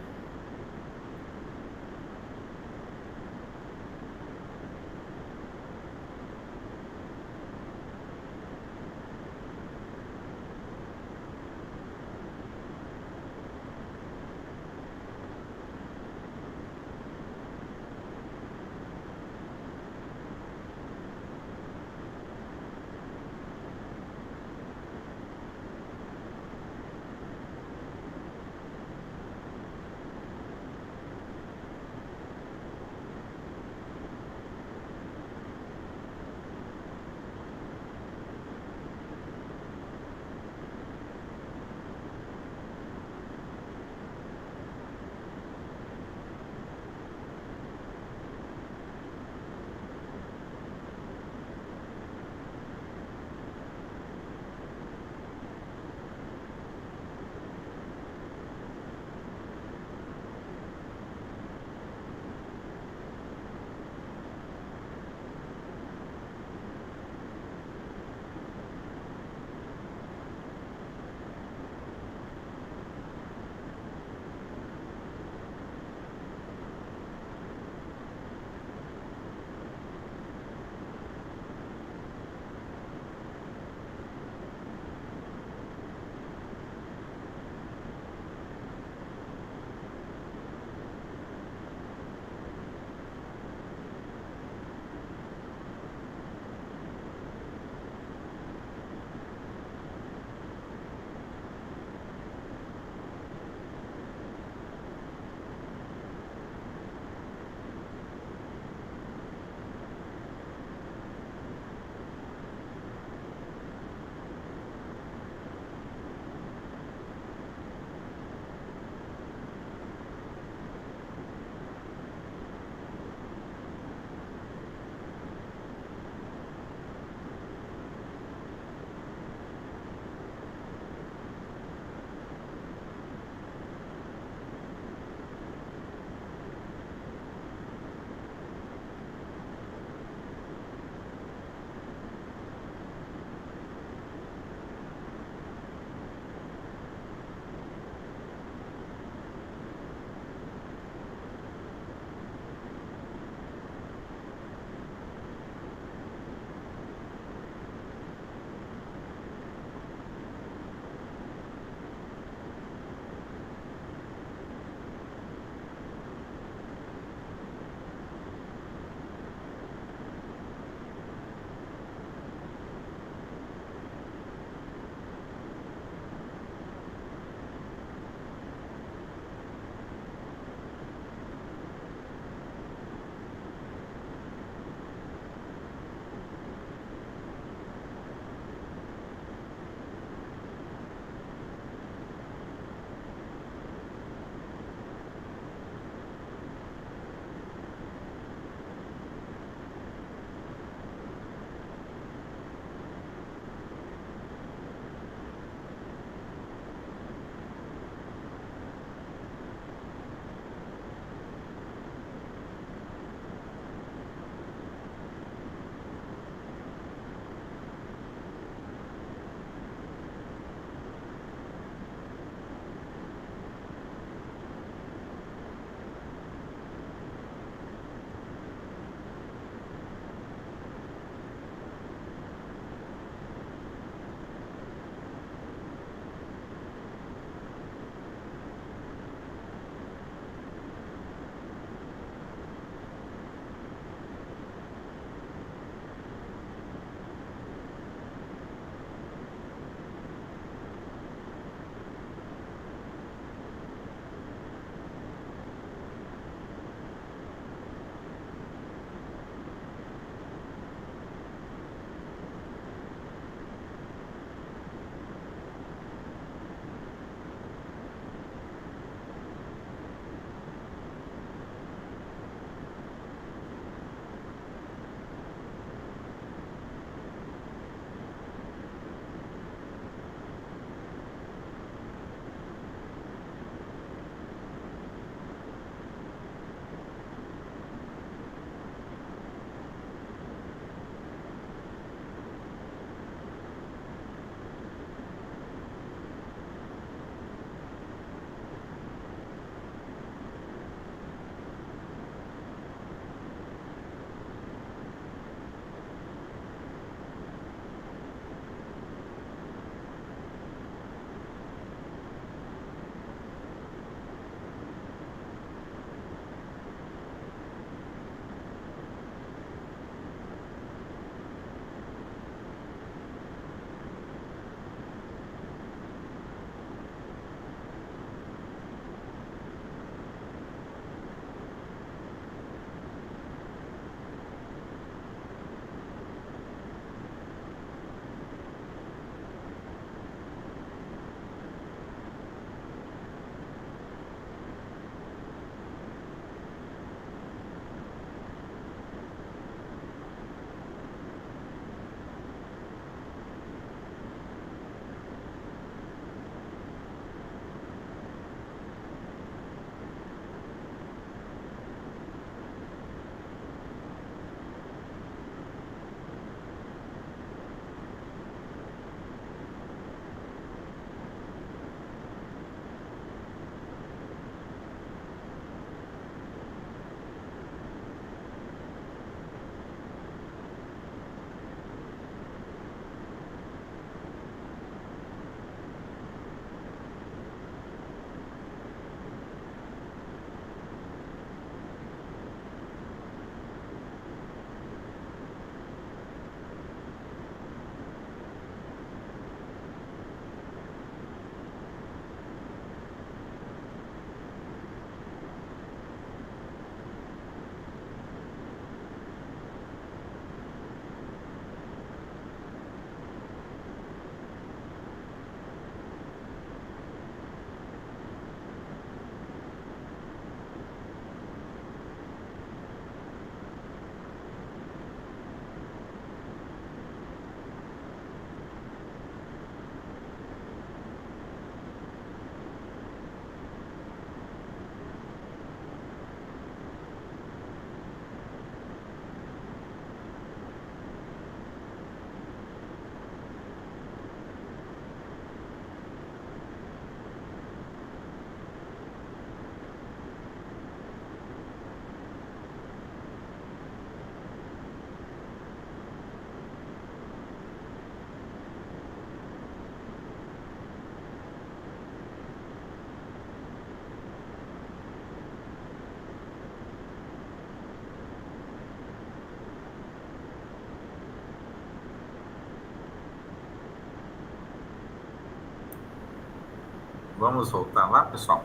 vamos voltar lá, pessoal.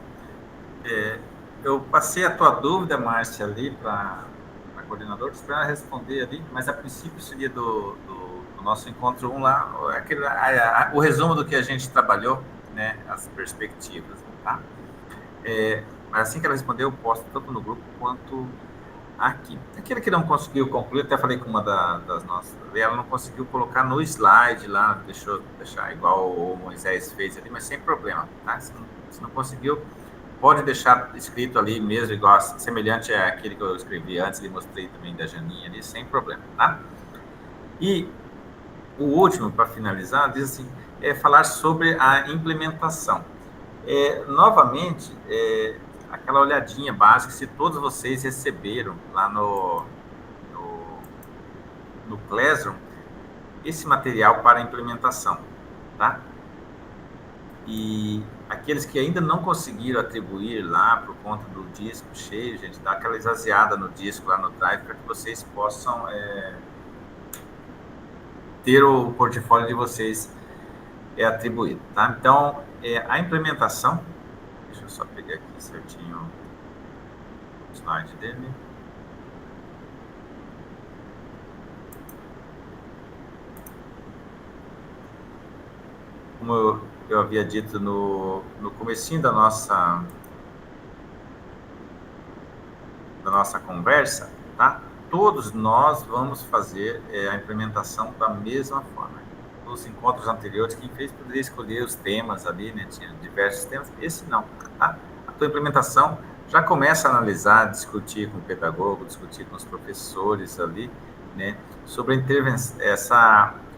Eu passei a tua dúvida, Márcia, ali para a coordenadora, esperando responder ali, mas a princípio seria do nosso encontro 1 lá, o resumo do que a gente trabalhou, né, as perspectivas, tá? Mas assim que ela responder, eu posto tanto no grupo quanto aqui. Aquele que não conseguiu concluir, até falei com uma das nossas, ela não conseguiu colocar no slide lá, deixar igual o Moisés fez ali, mas sem problema, tá? Se não conseguiu, pode deixar escrito ali mesmo, igual, semelhante àquele que eu escrevi antes e mostrei também da Janinha ali, sem problema, tá? E o último, para finalizar, diz assim, falar sobre a implementação. Novamente, aquela olhadinha básica, se todos vocês receberam lá no Classroom esse material para implementação, tá? E aqueles que ainda não conseguiram atribuir lá por conta do disco cheio, gente, dá aquela esvaziada no disco lá no Drive para que vocês possam ter o portfólio de vocês atribuído, tá? Então, a implementação, deixa eu só pegar aqui certinho o slide dele. Como eu havia dito no comecinho da nossa conversa, tá? Todos nós vamos fazer a implementação da mesma forma. Nos encontros anteriores, quem fez poderia escolher os temas ali, né? Tinha diversos temas, esse não, tá? A tua implementação já começa a analisar, discutir com o pedagogo, discutir com os professores ali, né? Sobre a intervenção,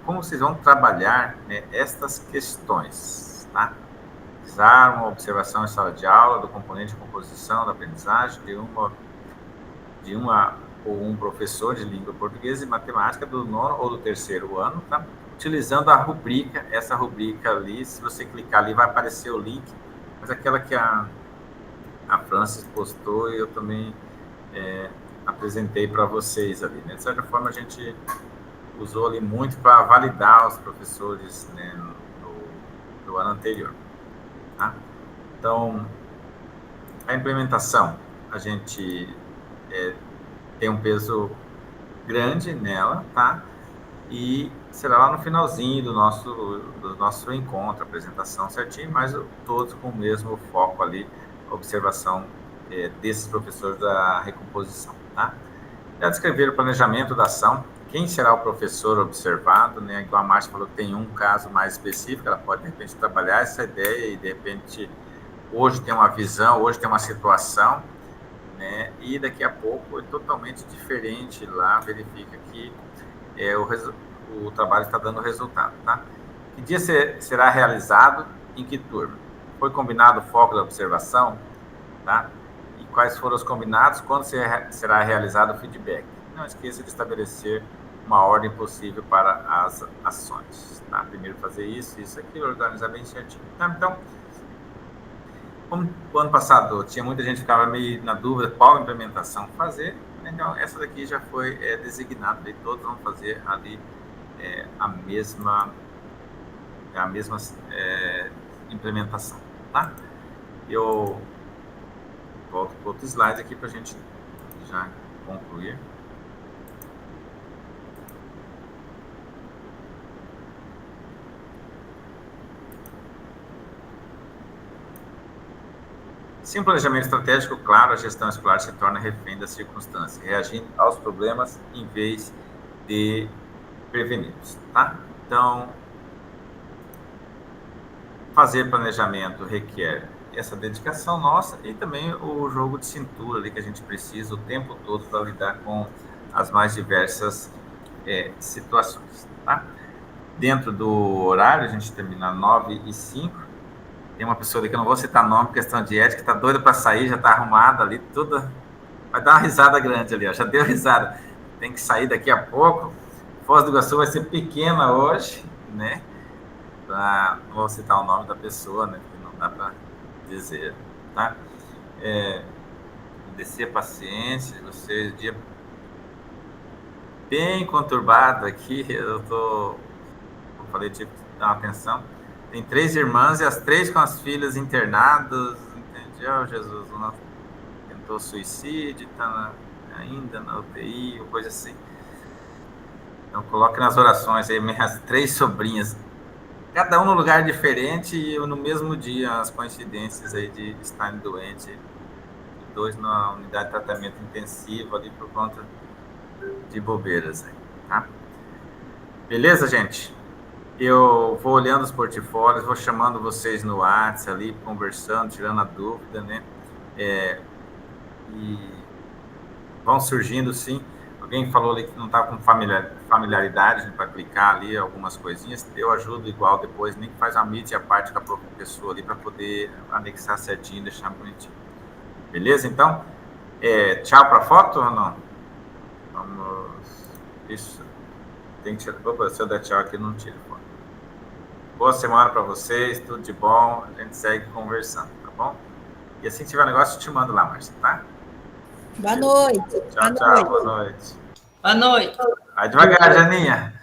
como vocês vão trabalhar, né, estas questões, tá? Realizar uma observação em sala de aula do componente de composição da aprendizagem de uma ou um professor de língua portuguesa e matemática do 9º ou do 3º ano, tá? Utilizando a rubrica, essa rubrica ali, se você clicar ali vai aparecer o link, mas aquela que a Francis postou e eu também apresentei para vocês ali, né? De certa forma a gente usou ali muito para validar os professores, né, do ano anterior, tá? Então, a implementação, a gente tem um peso grande nela, tá? E será lá no finalzinho do nosso encontro, apresentação certinho, mas todos com o mesmo foco ali, observação desses professores da recomposição, tá? Já descrever o planejamento da ação, quem será o professor observado, né? Igual a Márcia falou, tem um caso mais específico, ela pode, de repente, trabalhar essa ideia e, de repente, hoje tem uma visão, hoje tem uma situação, né? E daqui a pouco é totalmente diferente lá, verifica que o trabalho está dando resultado, tá? Que dia será realizado, em que turma? Foi combinado o foco da observação, tá? E quais foram os combinados, quando será realizado o feedback? Não esqueça de estabelecer uma ordem possível para as ações, tá? Primeiro fazer isso, aquilo, organizar bem certinho, tá? Então, como o ano passado tinha muita gente que ficava meio na dúvida qual implementação fazer, então essa daqui já foi designada, e todos vão fazer ali a mesma implementação, tá? Eu volto para outro slide aqui para a gente já concluir. Sem um planejamento estratégico claro, a gestão escolar se torna refém das circunstâncias, reagindo aos problemas em vez de preveni-los, tá? Então, fazer planejamento requer essa dedicação nossa e também o jogo de cintura ali que a gente precisa o tempo todo para lidar com as mais diversas situações, tá? Dentro do horário, a gente termina 9h05. Tem uma pessoa ali que eu não vou citar nome, questão de ética, está doida para sair, já está arrumada ali, tudo. Vai dar uma risada grande ali, ó, já deu risada. Tem que sair daqui a pouco. Foz do Iguaçu vai ser pequena hoje, né? Não vou citar o nome da pessoa, né? Porque não dá para dizer, tá? Descer a paciência, vocês, dia bem conturbado aqui, como falei, tive que dar uma atenção. Tem 3 irmãs e as 3 com as filhas internadas, entende? Oh, Jesus, uma tentou suicídio, está ainda na UTI, ou coisa assim. Então, coloque nas orações aí minhas 3 sobrinhas, cada um no lugar diferente e no mesmo dia, as coincidências aí de estarem doentes, 2 na unidade de tratamento intensivo ali por conta de bobeiras aí, tá? Beleza, gente? Eu vou olhando os portfólios, vou chamando vocês no WhatsApp ali, conversando, tirando a dúvida, né? E vão surgindo, sim. Alguém falou ali que não estava com familiaridade para clicar ali algumas coisinhas. Eu ajudo igual depois, nem que faz uma meet à parte com a pessoa ali para poder anexar certinho, deixar bonitinho. Beleza, então? Tchau para a foto ou não? Vamos... Isso. Tem que tirar... Opa, se eu der tchau aqui, não tira foto. Boa semana para vocês, tudo de bom. A gente segue conversando, tá bom? E assim que tiver negócio, eu te mando lá, Márcia, tá? Boa noite. Tchau, tchau. Boa noite. Boa noite. Vai devagar, Janinha.